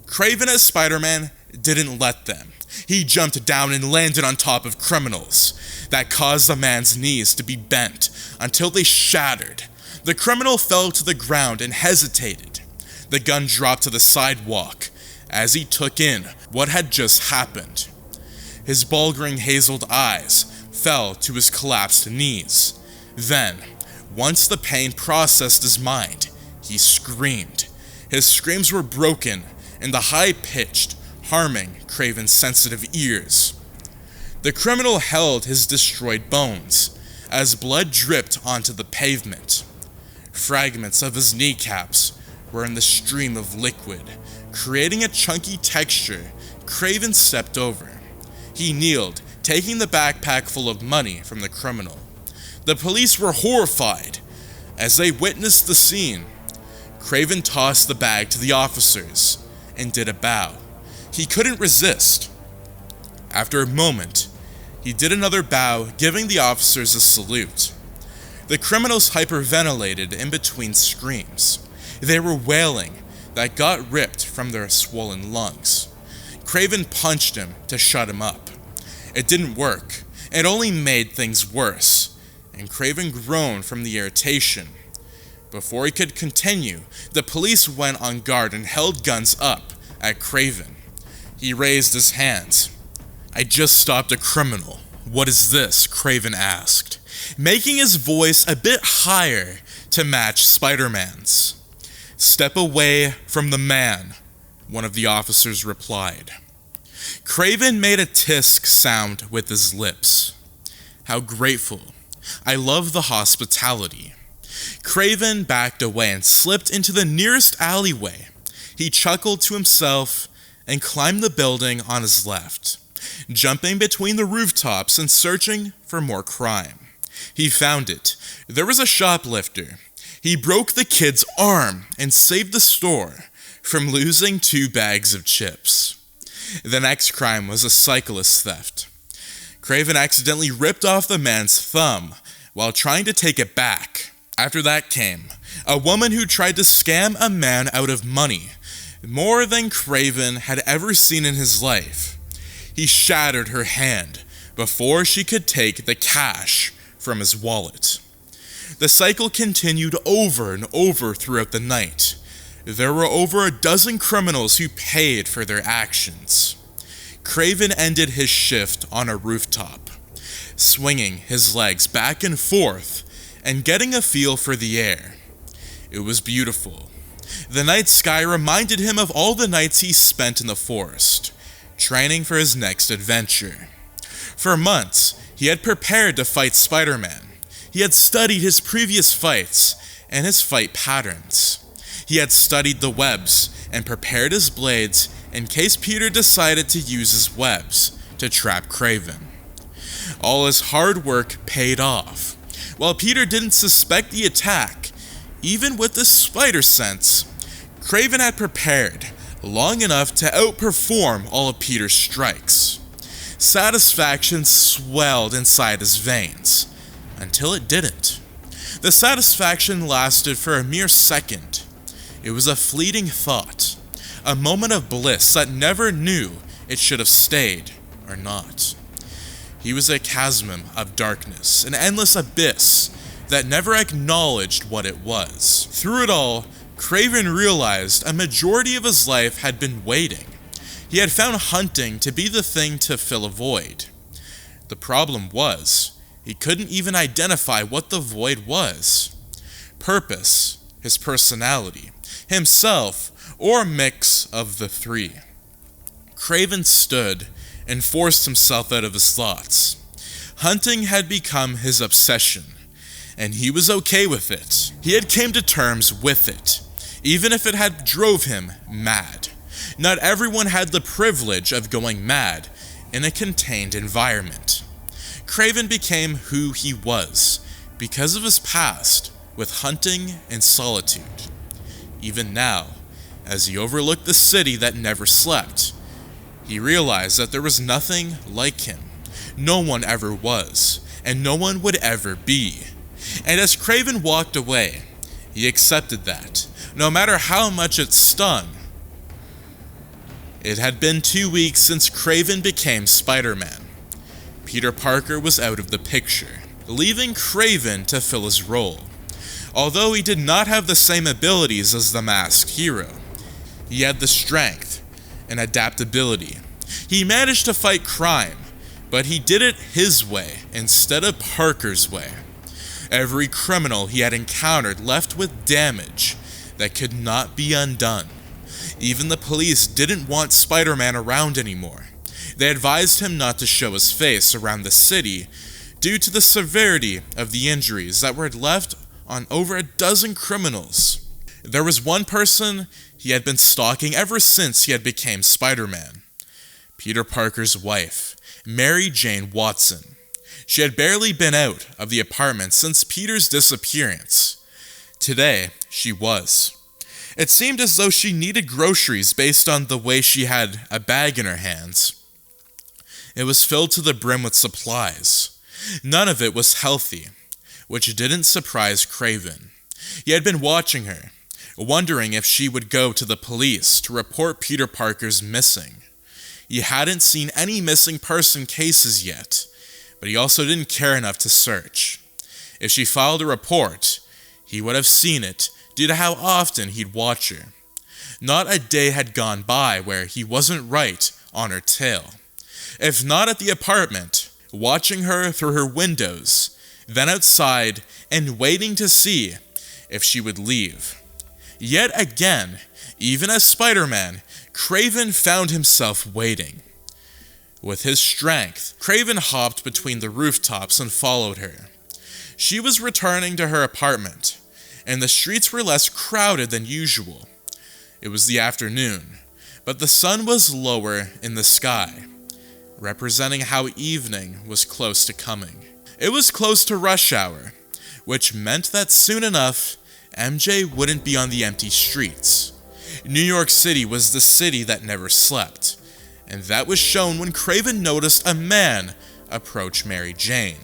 Kraven as Spider-Man didn't let them. He jumped down and landed on top of criminals. That caused the man's knees to be bent until they shattered. The criminal fell to the ground and hesitated. The gun dropped to the sidewalk as he took in what had just happened. His bulging hazeled eyes fell to his collapsed knees. Then, once the pain processed his mind, he screamed. His screams were broken and the high-pitched, harming Kraven's sensitive ears. The criminal held his destroyed bones as blood dripped onto the pavement. Fragments of his kneecaps were in the stream of liquid, creating a chunky texture. Kraven stepped over. He kneeled, taking the backpack full of money from the criminal. The police were horrified as they witnessed the scene. Kraven tossed the bag to the officers and did a bow. He couldn't resist. After a moment, he did another bow, giving the officers a salute. The criminals hyperventilated in between screams. They were wailing that got ripped from their swollen lungs. Kraven punched him to shut him up. It didn't work. It only made things worse, and Kraven groaned from the irritation. Before he could continue, the police went on guard and held guns up at Kraven. He raised his hands. "I just stopped a criminal. What is this?" Kraven asked, making his voice a bit higher to match Spider-Man's. "Step away from the man," one of the officers replied. Kraven made a tisk sound with his lips. How grateful. I love the hospitality. Kraven backed away and slipped into the nearest alleyway. He chuckled to himself and climbed the building on his left, jumping between the rooftops and searching for more crime. He found it. There was a shoplifter. He broke the kid's arm and saved the store from losing 2 bags of chips. The next crime was a cyclist theft. Kraven accidentally ripped off the man's thumb while trying to take it back. After that came a woman who tried to scam a man out of money, more than Kraven had ever seen in his life. He shattered her hand before she could take the cash from his wallet. The cycle continued over and over throughout the night. There were over a dozen criminals who paid for their actions. Kraven ended his shift on a rooftop, swinging his legs back and forth and getting a feel for the air. It was beautiful. The night sky reminded him of all the nights he spent in the forest, training for his next adventure. For months, he had prepared to fight Spider-Man. He had studied his previous fights and his fight patterns. He had studied the webs and prepared his blades in case Peter decided to use his webs to trap Kraven. All his hard work paid off. While Peter didn't suspect the attack, even with the spider sense, Kraven had prepared long enough to outperform all of Peter's strikes. Satisfaction swelled inside his veins, until it didn't. The satisfaction lasted for a mere second. It was a fleeting thought, a moment of bliss that never knew it should have stayed or not. He was a chasm of darkness, an endless abyss that never acknowledged what it was. Through it all, Kraven realized a majority of his life had been waiting. He had found hunting to be the thing to fill a void. The problem was, he couldn't even identify what the void was. Purpose, his personality, himself, or a mix of the three. Kraven stood and forced himself out of his thoughts. Hunting had become his obsession, and he was okay with it. He had came to terms with it, even if it had drove him mad. Not everyone had the privilege of going mad in a contained environment. Kraven became who he was because of his past with hunting and solitude. Even now, as he overlooked the city that never slept, he realized that there was nothing like him. No one ever was, and no one would ever be. And as Kraven walked away, he accepted that, no matter how much it stung. It had been 2 weeks since Kraven became Spider-Man. Peter Parker was out of the picture, leaving Kraven to fill his role. Although he did not have the same abilities as the masked hero, he had the strength and adaptability. He managed to fight crime, but he did it his way instead of Parker's way. Every criminal he had encountered left with damage that could not be undone. Even the police didn't want Spider-Man around anymore. They advised him not to show his face around the city due to the severity of the injuries that were left on over a dozen criminals. There was one person he had been stalking ever since he had become Spider-Man. Peter Parker's wife, Mary Jane Watson. She had barely been out of the apartment since Peter's disappearance. Today, she was. It seemed as though she needed groceries based on the way she had a bag in her hands. It was filled to the brim with supplies. None of it was healthy, which didn't surprise Kraven. He had been watching her, wondering if she would go to the police to report Peter Parker's missing. He hadn't seen any missing person cases yet, but he also didn't care enough to search. If she filed a report, he would have seen it due to how often he'd watch her. Not a day had gone by where he wasn't right on her tail. If not at the apartment, watching her through her windows, then outside and waiting to see if she would leave. Yet again, even as Spider-Man, Kraven found himself waiting. With his strength, Kraven hopped between the rooftops and followed her. She was returning to her apartment, and the streets were less crowded than usual. It was the afternoon, but the sun was lower in the sky, representing how evening was close to coming. It was close to rush hour, which meant that soon enough, MJ wouldn't be on the empty streets. New York City was the city that never slept, and that was shown when Kraven noticed a man approach Mary Jane.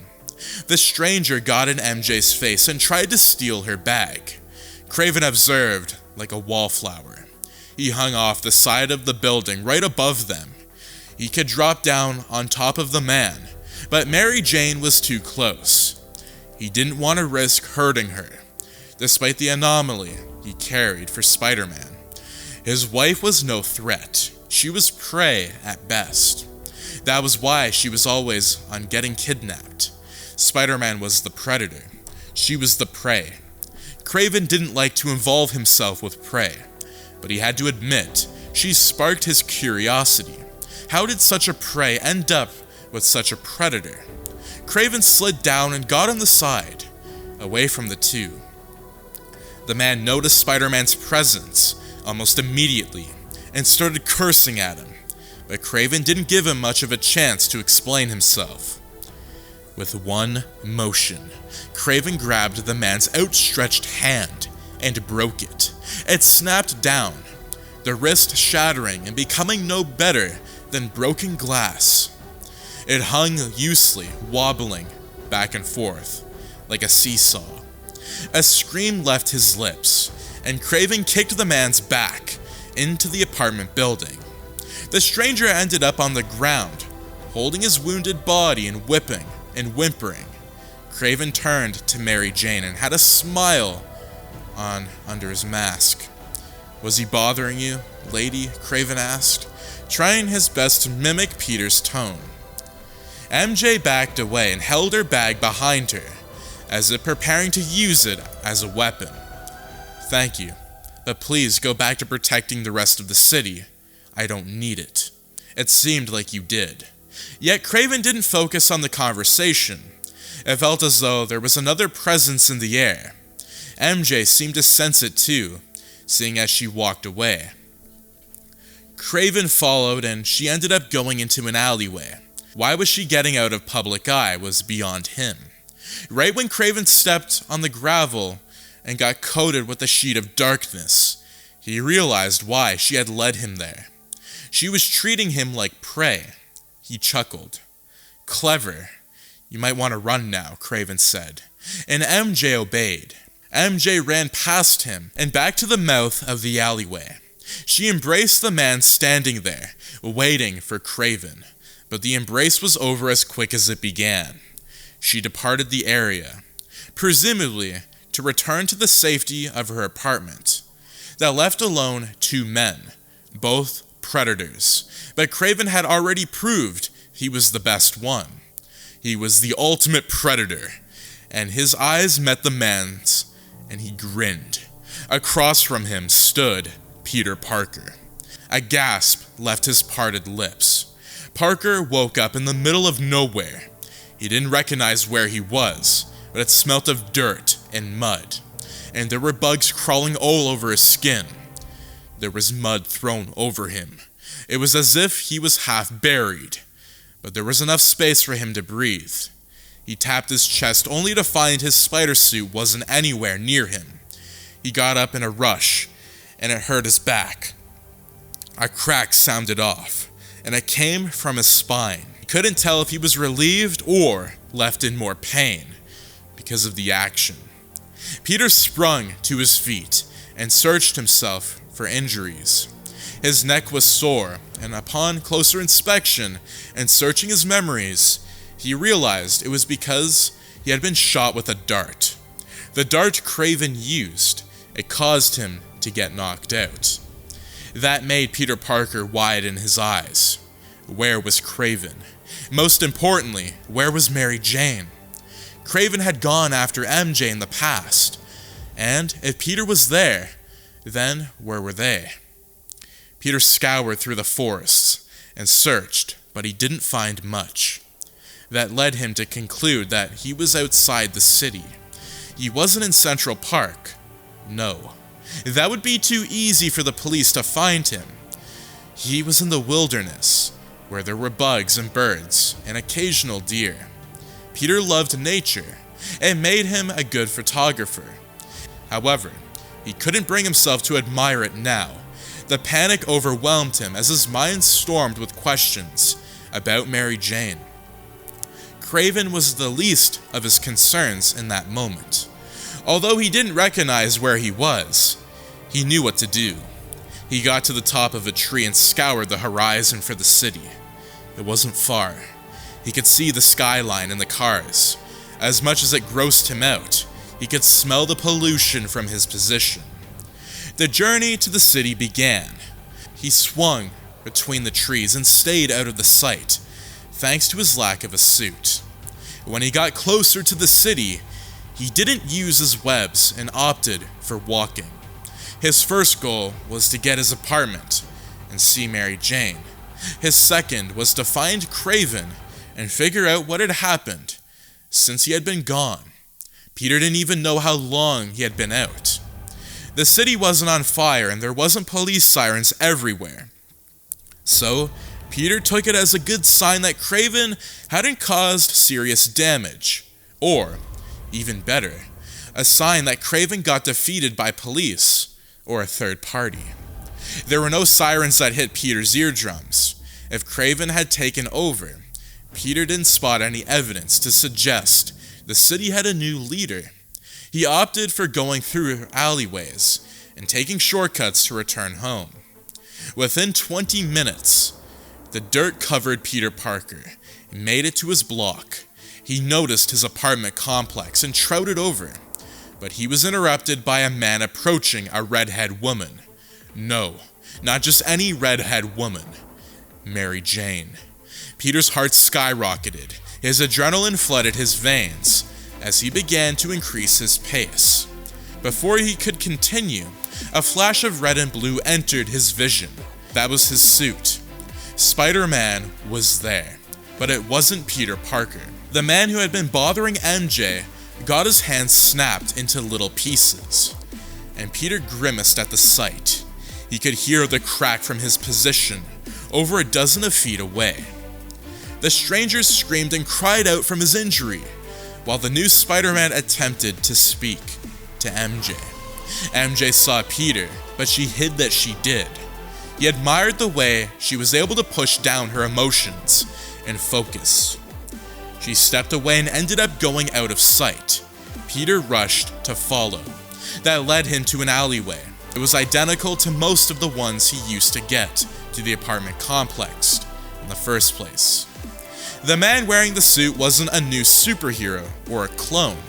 The stranger got in MJ's face and tried to steal her bag. Kraven observed like a wallflower. He hung off the side of the building right above them. He could drop down on top of the man, but Mary Jane was too close. He didn't want to risk hurting her, despite the anomaly he carried for Spider-Man. His wife was no threat. She was prey at best. That was why she was always on getting kidnapped. Spider-Man was the predator. She was the prey. Kraven didn't like to involve himself with prey, but he had to admit she sparked his curiosity. How did such a prey end up with such a predator? Kraven slid down and got on the side, away from the two. The man noticed Spider-Man's presence almost immediately and started cursing at him, but Kraven didn't give him much of a chance to explain himself. With one motion, Kraven grabbed the man's outstretched hand and broke it. It snapped down, the wrist shattering and becoming no better than broken glass. It hung loosely, wobbling back and forth, like a seesaw. A scream left his lips, and Kraven kicked the man's back into the apartment building. The stranger ended up on the ground, holding his wounded body and whipping and whimpering. Kraven turned to Mary Jane and had a smile under his mask. "Was he bothering you, lady?" Kraven asked, trying his best to mimic Peter's tone. MJ backed away and held her bag behind her, as if preparing to use it as a weapon. "Thank you, but please go back to protecting the rest of the city. I don't need it." It seemed like you did. Yet Kraven didn't focus on the conversation. It felt as though there was another presence in the air. MJ seemed to sense it too, seeing as she walked away. Kraven followed, and she ended up going into an alleyway. Why was she getting out of public eye was beyond him. Right when Kraven stepped on the gravel and got coated with a sheet of darkness, he realized why she had led him there. She was treating him like prey. He chuckled. "Clever. You might want to run now," Kraven said, and MJ obeyed. MJ ran past him and back to the mouth of the alleyway. She embraced the man standing there, waiting for Kraven, but the embrace was over as quick as it began. She departed the area, presumably to return to the safety of her apartment. That left alone two men, both predators, but Kraven had already proved he was the best one. He was the ultimate predator, and his eyes met the man's, and he grinned. Across from him stood Peter Parker. A gasp left his parted lips. Parker woke up in the middle of nowhere. He didn't recognize where he was, but it smelt of dirt and mud, and there were bugs crawling all over his skin. There was mud thrown over him. It was as if he was half buried, but there was enough space for him to breathe. He tapped his chest only to find his spider suit wasn't anywhere near him. He got up in a rush, and it hurt his back. A crack sounded off, and it came from his spine. He couldn't tell if he was relieved or left in more pain because of the action. Peter sprung to his feet and searched himself for injuries. His neck was sore, and upon closer inspection and searching his memories, he realized it was because he had been shot with a dart. The dart Kraven used, it caused him to get knocked out. That made Peter Parker widen his eyes. Where was Kraven? Most importantly, where was Mary Jane? Kraven had gone after MJ in the past, and if Peter was there, then where were they? Peter scoured through the forests and searched, but he didn't find much. That led him to conclude that he was outside the city. He wasn't in Central Park. No. That would be too easy for the police to find him. He was in the wilderness, where there were bugs and birds and occasional deer. Peter loved nature, and made him a good photographer. However, he couldn't bring himself to admire it now. The panic overwhelmed him as his mind stormed with questions about Mary Jane. Kraven was the least of his concerns in that moment. Although he didn't recognize where he was, he knew what to do. He got to the top of a tree and scoured the horizon for the city. It wasn't far. He could see the skyline and the cars. As much as it grossed him out, he could smell the pollution from his position. The journey to the city began. He swung between the trees and stayed out of the sight, thanks to his lack of a suit. When he got closer to the city, he didn't use his webs and opted for walking. His first goal was to get his apartment and see Mary Jane. His second was to find Kraven and figure out what had happened since he had been gone. Peter didn't even know how long he had been out. The city wasn't on fire and there wasn't police sirens everywhere. So, Peter took it as a good sign that Kraven hadn't caused serious damage. Or, even better, a sign that Kraven got defeated by police or a third party. There were no sirens that hit Peter's eardrums. If Kraven had taken over, Peter didn't spot any evidence to suggest the city had a new leader. He opted for going through alleyways and taking shortcuts to return home. Within 20 minutes, the dirt covered Peter Parker and made it to his block. He noticed his apartment complex and trotted over, but he was interrupted by a man approaching a redhead woman. No, not just any redhead woman. Mary Jane. Peter's heart skyrocketed. His adrenaline flooded his veins as he began to increase his pace. Before he could continue, a flash of red and blue entered his vision. That was his suit. Spider-Man was there, but it wasn't Peter Parker. The man who had been bothering MJ got his hand snapped into little pieces, and Peter grimaced at the sight. He could hear the crack from his position over a dozen of feet away. The stranger screamed and cried out from his injury, while the new Spider-Man attempted to speak to MJ. MJ saw Peter, but she hid that she did. He admired the way she was able to push down her emotions and focus. She stepped away and ended up going out of sight. Peter rushed to follow. That led him to an alleyway. It was identical to most of the ones he used to get to the apartment complex in the first place. The man wearing the suit wasn't a new superhero or a clone.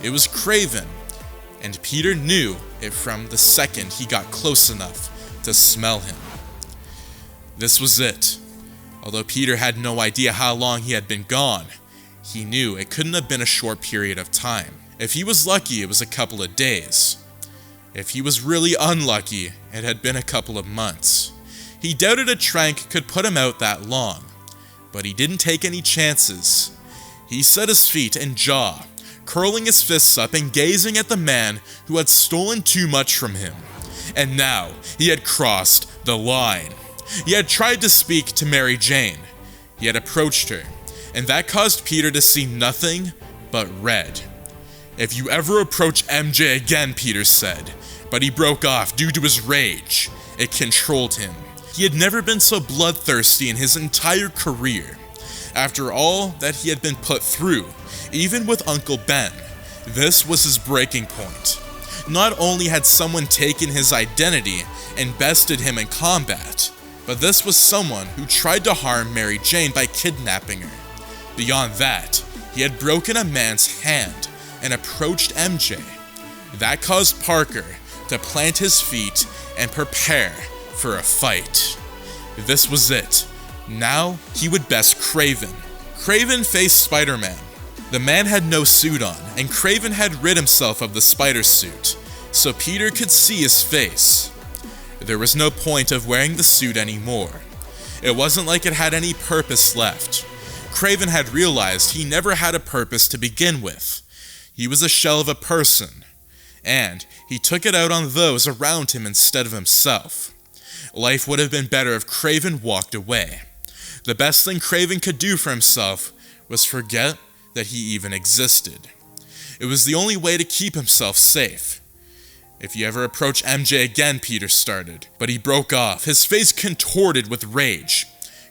It was Kraven, and Peter knew it from the second he got close enough to smell him. This was it. Although Peter had no idea how long he had been gone, he knew it couldn't have been a short period of time. If he was lucky, it was a couple of days. If he was really unlucky, it had been a couple of months. He doubted a trank could put him out that long, but he didn't take any chances. He set his feet and jaw, curling his fists up and gazing at the man who had stolen too much from him. And now, he had crossed the line. He had tried to speak to Mary Jane. He had approached her, and that caused Peter to see nothing but red. "If you ever approach MJ again," Peter said, but he broke off due to his rage. It controlled him. He had never been so bloodthirsty in his entire career. After all that he had been put through, even with Uncle Ben, this was his breaking point. Not only had someone taken his identity and bested him in combat, but this was someone who tried to harm Mary Jane by kidnapping her. Beyond that, he had broken a man's hand and approached MJ. That caused Parker to plant his feet and prepare for a fight. This was it. Now he would best Kraven. Kraven faced Spider-Man. The man had no suit on, and Kraven had rid himself of the spider suit, so Peter could see his face. There was no point of wearing the suit anymore. It wasn't like it had any purpose left. Kraven had realized he never had a purpose to begin with. He was a shell of a person, and he took it out on those around him instead of himself. Life would have been better if Kraven walked away. The best thing Kraven could do for himself was forget that he even existed. It was the only way to keep himself safe. "If you ever approach MJ again," Peter started, but he broke off, his face contorted with rage.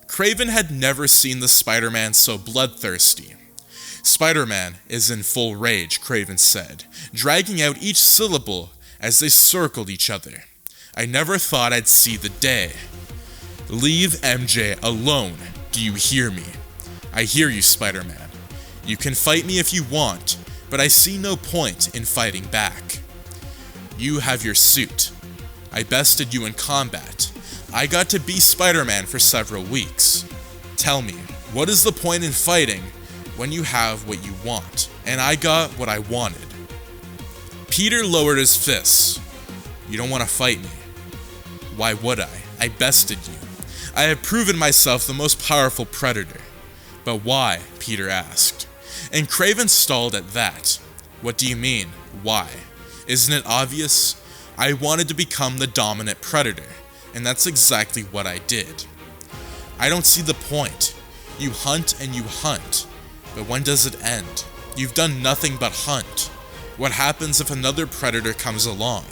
Kraven had never seen the Spider-Man so bloodthirsty. "Spider-Man is in full rage," Kraven said, dragging out each syllable as they circled each other. "I never thought I'd see the day. Leave MJ alone, do you hear me?" "I hear you, Spider-Man. You can fight me if you want, but I see no point in fighting back. You have your suit. I bested you in combat. I got to be Spider-Man for several weeks. Tell me, what is the point in fighting when you have what you want? And I got what I wanted." Peter lowered his fists. "You don't want to fight me." "Why would I? I bested you. I have proven myself the most powerful predator." "But why?" Peter asked. And Kraven stalled at that. "What do you mean, why? Isn't it obvious? I wanted to become the dominant predator, and that's exactly what I did." "I don't see the point. You hunt and you hunt, but when does it end? You've done nothing but hunt. What happens if another predator comes along?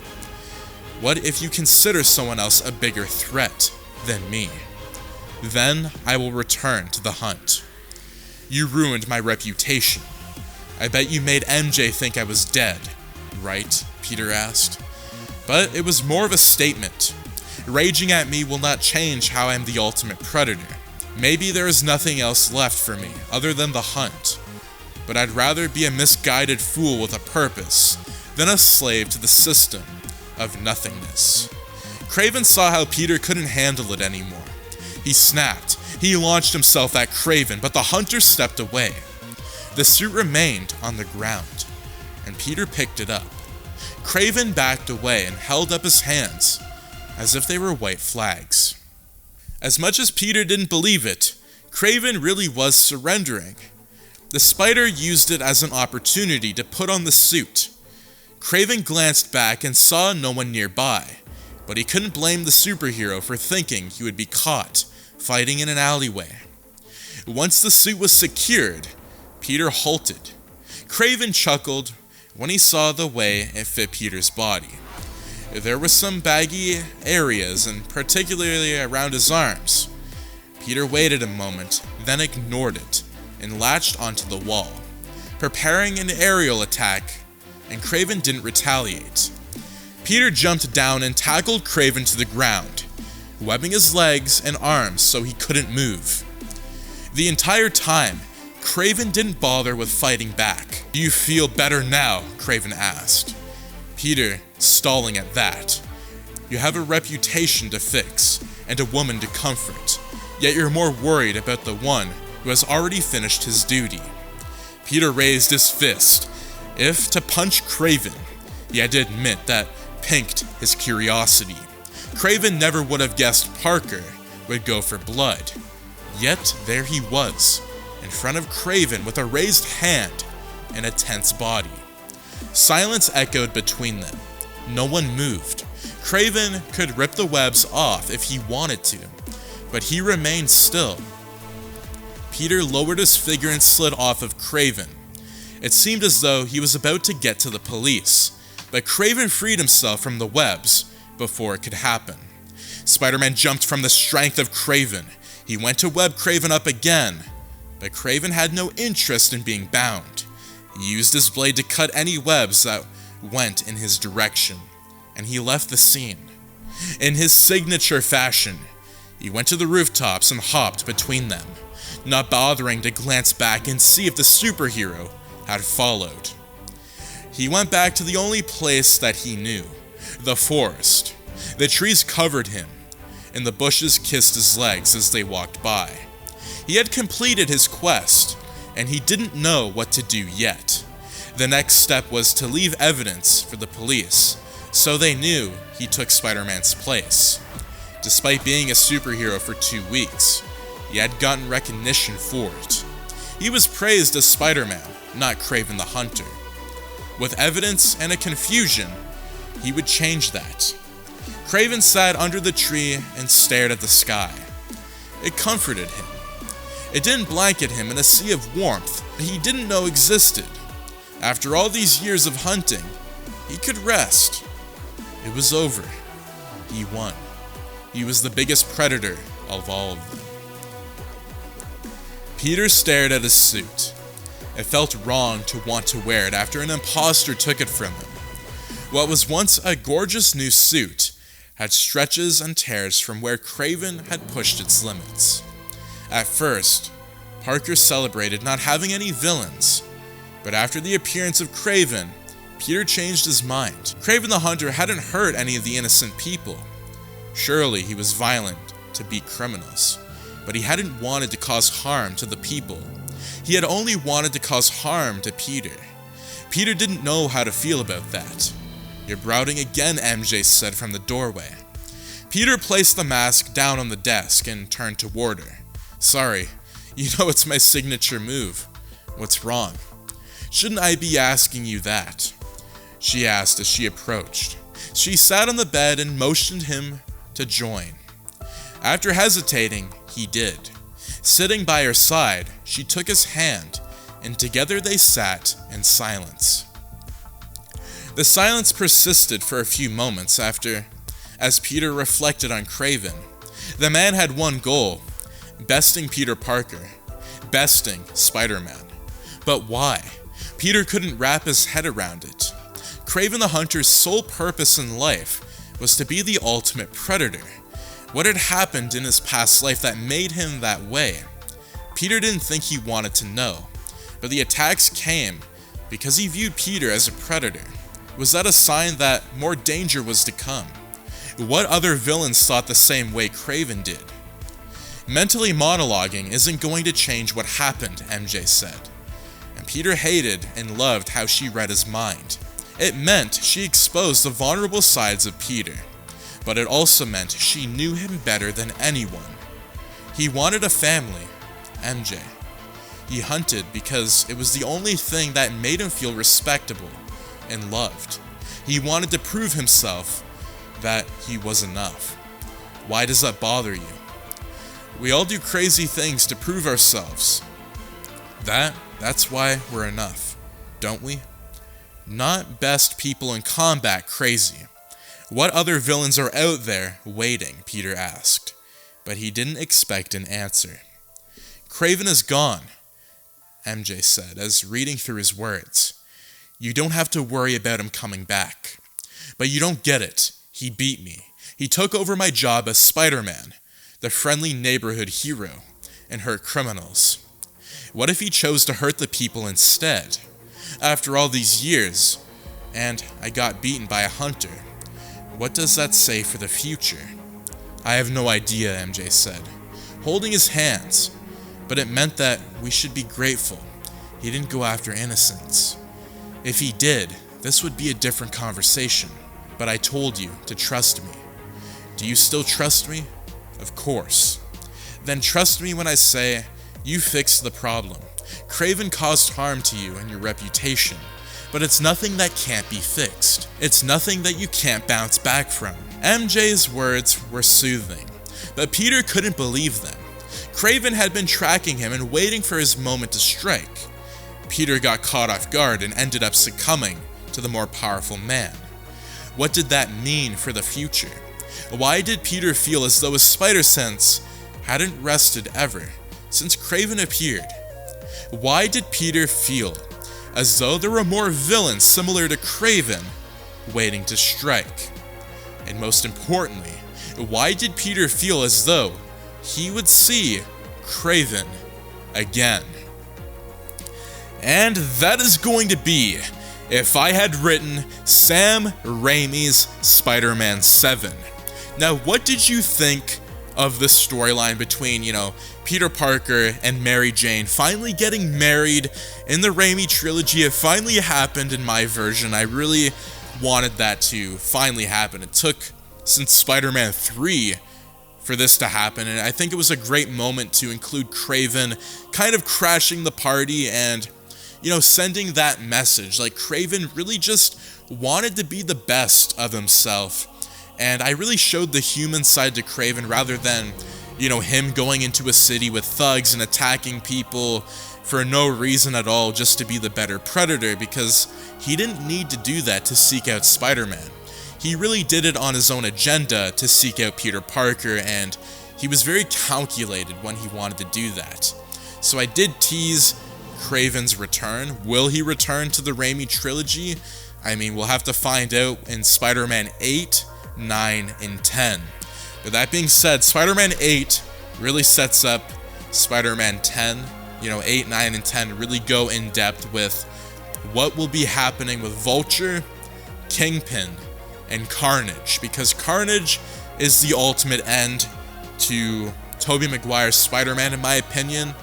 What if you consider someone else a bigger threat than me? Then I will return to the hunt. You ruined my reputation. I bet you made MJ think I was dead, right?" Peter asked. "But it was more of a statement. Raging at me will not change how I am the ultimate predator. Maybe there is nothing else left for me other than the hunt. But I'd rather be a misguided fool with a purpose than a slave to the system of nothingness." Kraven saw how Peter couldn't handle it anymore. He snapped. He launched himself at Kraven, but the hunter stepped away. The suit remained on the ground, and Peter picked it up. Kraven backed away and held up his hands as if they were white flags. As much as Peter didn't believe it, Kraven really was surrendering. The spider used it as an opportunity to put on the suit. Kraven glanced back and saw no one nearby, but he couldn't blame the superhero for thinking he would be caught fighting in an alleyway. Once the suit was secured, Peter halted. Kraven chuckled when he saw the way it fit Peter's body. There were some baggy areas, and particularly around his arms. Peter waited a moment, then ignored it, and latched onto the wall, preparing an aerial attack, and Kraven didn't retaliate. Peter jumped down and tackled Kraven to the ground, webbing his legs and arms so he couldn't move. The entire time, Kraven didn't bother with fighting back. "Do you feel better now?" Kraven asked. Peter stalling at that. "You have a reputation to fix, and a woman to comfort, yet you're more worried about the one who has already finished his duty." Peter raised his fist. If to punch Kraven, he had to admit that piqued his curiosity. Kraven never would have guessed Parker would go for blood. Yet there he was, in front of Kraven with a raised hand and a tense body. Silence echoed between them. No one moved. Kraven could rip the webs off if he wanted to, but he remained still. Peter lowered his figure and slid off of Kraven. It seemed as though he was about to get to the police, but Kraven freed himself from the webs before it could happen. Spider-Man jumped from the strength of Kraven. He went to web Kraven up again, but Kraven had no interest in being bound. He used his blade to cut any webs that went in his direction, and he left the scene. In his signature fashion, he went to the rooftops and hopped between them, not bothering to glance back and see if the superhero had followed. He went back to the only place that he knew, the forest. The trees covered him, and the bushes kissed his legs as they walked by. He had completed his quest, and he didn't know what to do yet. The next step was to leave evidence for the police, so they knew he took Spider-Man's place. Despite being a superhero for 2 weeks, he had gotten recognition for it. He was praised as Spider-Man, not Kraven the Hunter. With evidence and a confusion, he would change that. Kraven sat under the tree and stared at the sky. It comforted him. It didn't blanket him in a sea of warmth that he didn't know existed. After all these years of hunting, he could rest. It was over. He won. He was the biggest predator of all of them. Peter stared at his suit. It felt wrong to want to wear it after an imposter took it from him. What was once a gorgeous new suit had stretches and tears from where Kraven had pushed its limits. At first, Parker celebrated not having any villains, but after the appearance of Kraven, Peter changed his mind. Kraven the Hunter hadn't hurt any of the innocent people. Surely he was violent to beat criminals, but he hadn't wanted to cause harm to the people. He had only wanted to cause harm to Peter. Peter didn't know how to feel about that. "You're brouting again," MJ said from the doorway. Peter placed the mask down on the desk and turned toward her. "Sorry, you know it's my signature move. What's wrong?" "Shouldn't I be asking you that?" she asked as she approached. She sat on the bed and motioned him to join. After hesitating, he did. Sitting by her side, she took his hand, and together they sat in silence. The silence persisted for a few moments as Peter reflected on Kraven. The man had one goal: besting Peter Parker, besting Spider-Man. But why? Peter couldn't wrap his head around it. Kraven the Hunter's sole purpose in life was to be the ultimate predator. What had happened in his past life that made him that way? Peter didn't think he wanted to know, but the attacks came because he viewed Peter as a predator. Was that a sign that more danger was to come? What other villains thought the same way Kraven did? Mentally monologuing isn't going to change what happened, MJ said. And Peter hated and loved how she read his mind. It meant she exposed the vulnerable sides of Peter, but it also meant she knew him better than anyone. He wanted a family, MJ. He hunted because it was the only thing that made him feel respectable and loved. He wanted to prove himself that he was enough. Why does that bother you? We all do crazy things to prove ourselves. That's why we're enough, don't we? Not best people in combat crazy. What other villains are out there waiting? Peter asked, but he didn't expect an answer. Kraven is gone, MJ said, as reading through his words. You don't have to worry about him coming back. But you don't get it. He beat me. He took over my job as Spider-Man, the friendly neighborhood hero, and hurt criminals. What if he chose to hurt the people instead? After all these years, and I got beaten by a hunter, what does that say for the future? I have no idea, MJ said, holding his hands, but it meant that we should be grateful he didn't go after innocents. If he did, this would be a different conversation, but I told you to trust me. Do you still trust me? Of course. Then trust me when I say you fixed the problem. Kraven caused harm to you and your reputation, but it's nothing that can't be fixed. It's nothing that you can't bounce back from. MJ's words were soothing, but Peter couldn't believe them. Kraven had been tracking him and waiting for his moment to strike. Peter got caught off guard and ended up succumbing to the more powerful man. What did that mean for the future? Why did Peter feel as though his spider sense hadn't rested ever since Kraven appeared? Why did Peter feel as though there were more villains similar to Kraven waiting to strike? And most importantly, why did Peter feel as though he would see Kraven again? And that is going to be if I had written Sam Raimi's Spider-Man 7. Now, what did you think of the storyline between, Peter Parker and Mary Jane finally getting married in the Raimi trilogy? It finally happened in my version. I really wanted that to finally happen. It took since Spider-Man 3 for this to happen, and I think it was a great moment to include Kraven kind of crashing the party and, you know, sending that message. Like, Kraven really just wanted to be the best of himself, and I really showed the human side to Kraven rather than, you know, him going into a city with thugs and attacking people for no reason at all just to be the better predator, because he didn't need to do that to seek out Spider-Man. He really did it on his own agenda to seek out Peter Parker, and he was very calculated when he wanted to do that. So I did tease Kraven's return. Will he return to the Raimi trilogy? I mean, we'll have to find out in Spider-Man 8, 9, and 10. But that being said, Spider-Man 8 really sets up Spider-Man 10. You know, 8, 9, and 10 really go in depth with what will be happening with Vulture, Kingpin, and Carnage, because Carnage is the ultimate end to Tobey Maguire's Spider-Man, in my opinion,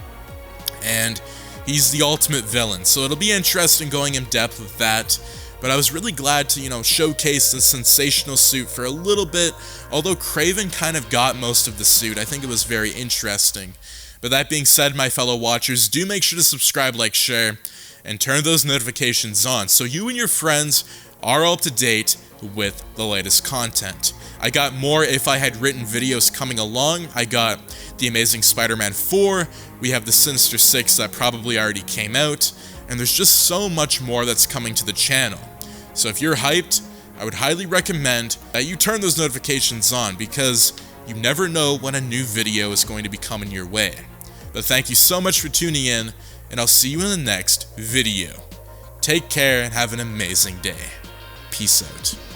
and he's the ultimate villain. So it'll be interesting going in depth with that. But I was really glad to, you know, showcase the sensational suit for a little bit, although Kraven kind of got most of the suit. I think it was very interesting. But that being said, my fellow watchers, do make sure to subscribe, like, share, and turn those notifications on so you and your friends are all up to date with the latest content. I got more If I Had Written videos coming along. I got The Amazing Spider-Man 4, we have the Sinister 6 that probably already came out, and there's just so much more that's coming to the channel. So if you're hyped, I would highly recommend that you turn those notifications on, because you never know when a new video is going to be coming your way. But thank you so much for tuning in, and I'll see you in the next video. Take care and have an amazing day. Peace out.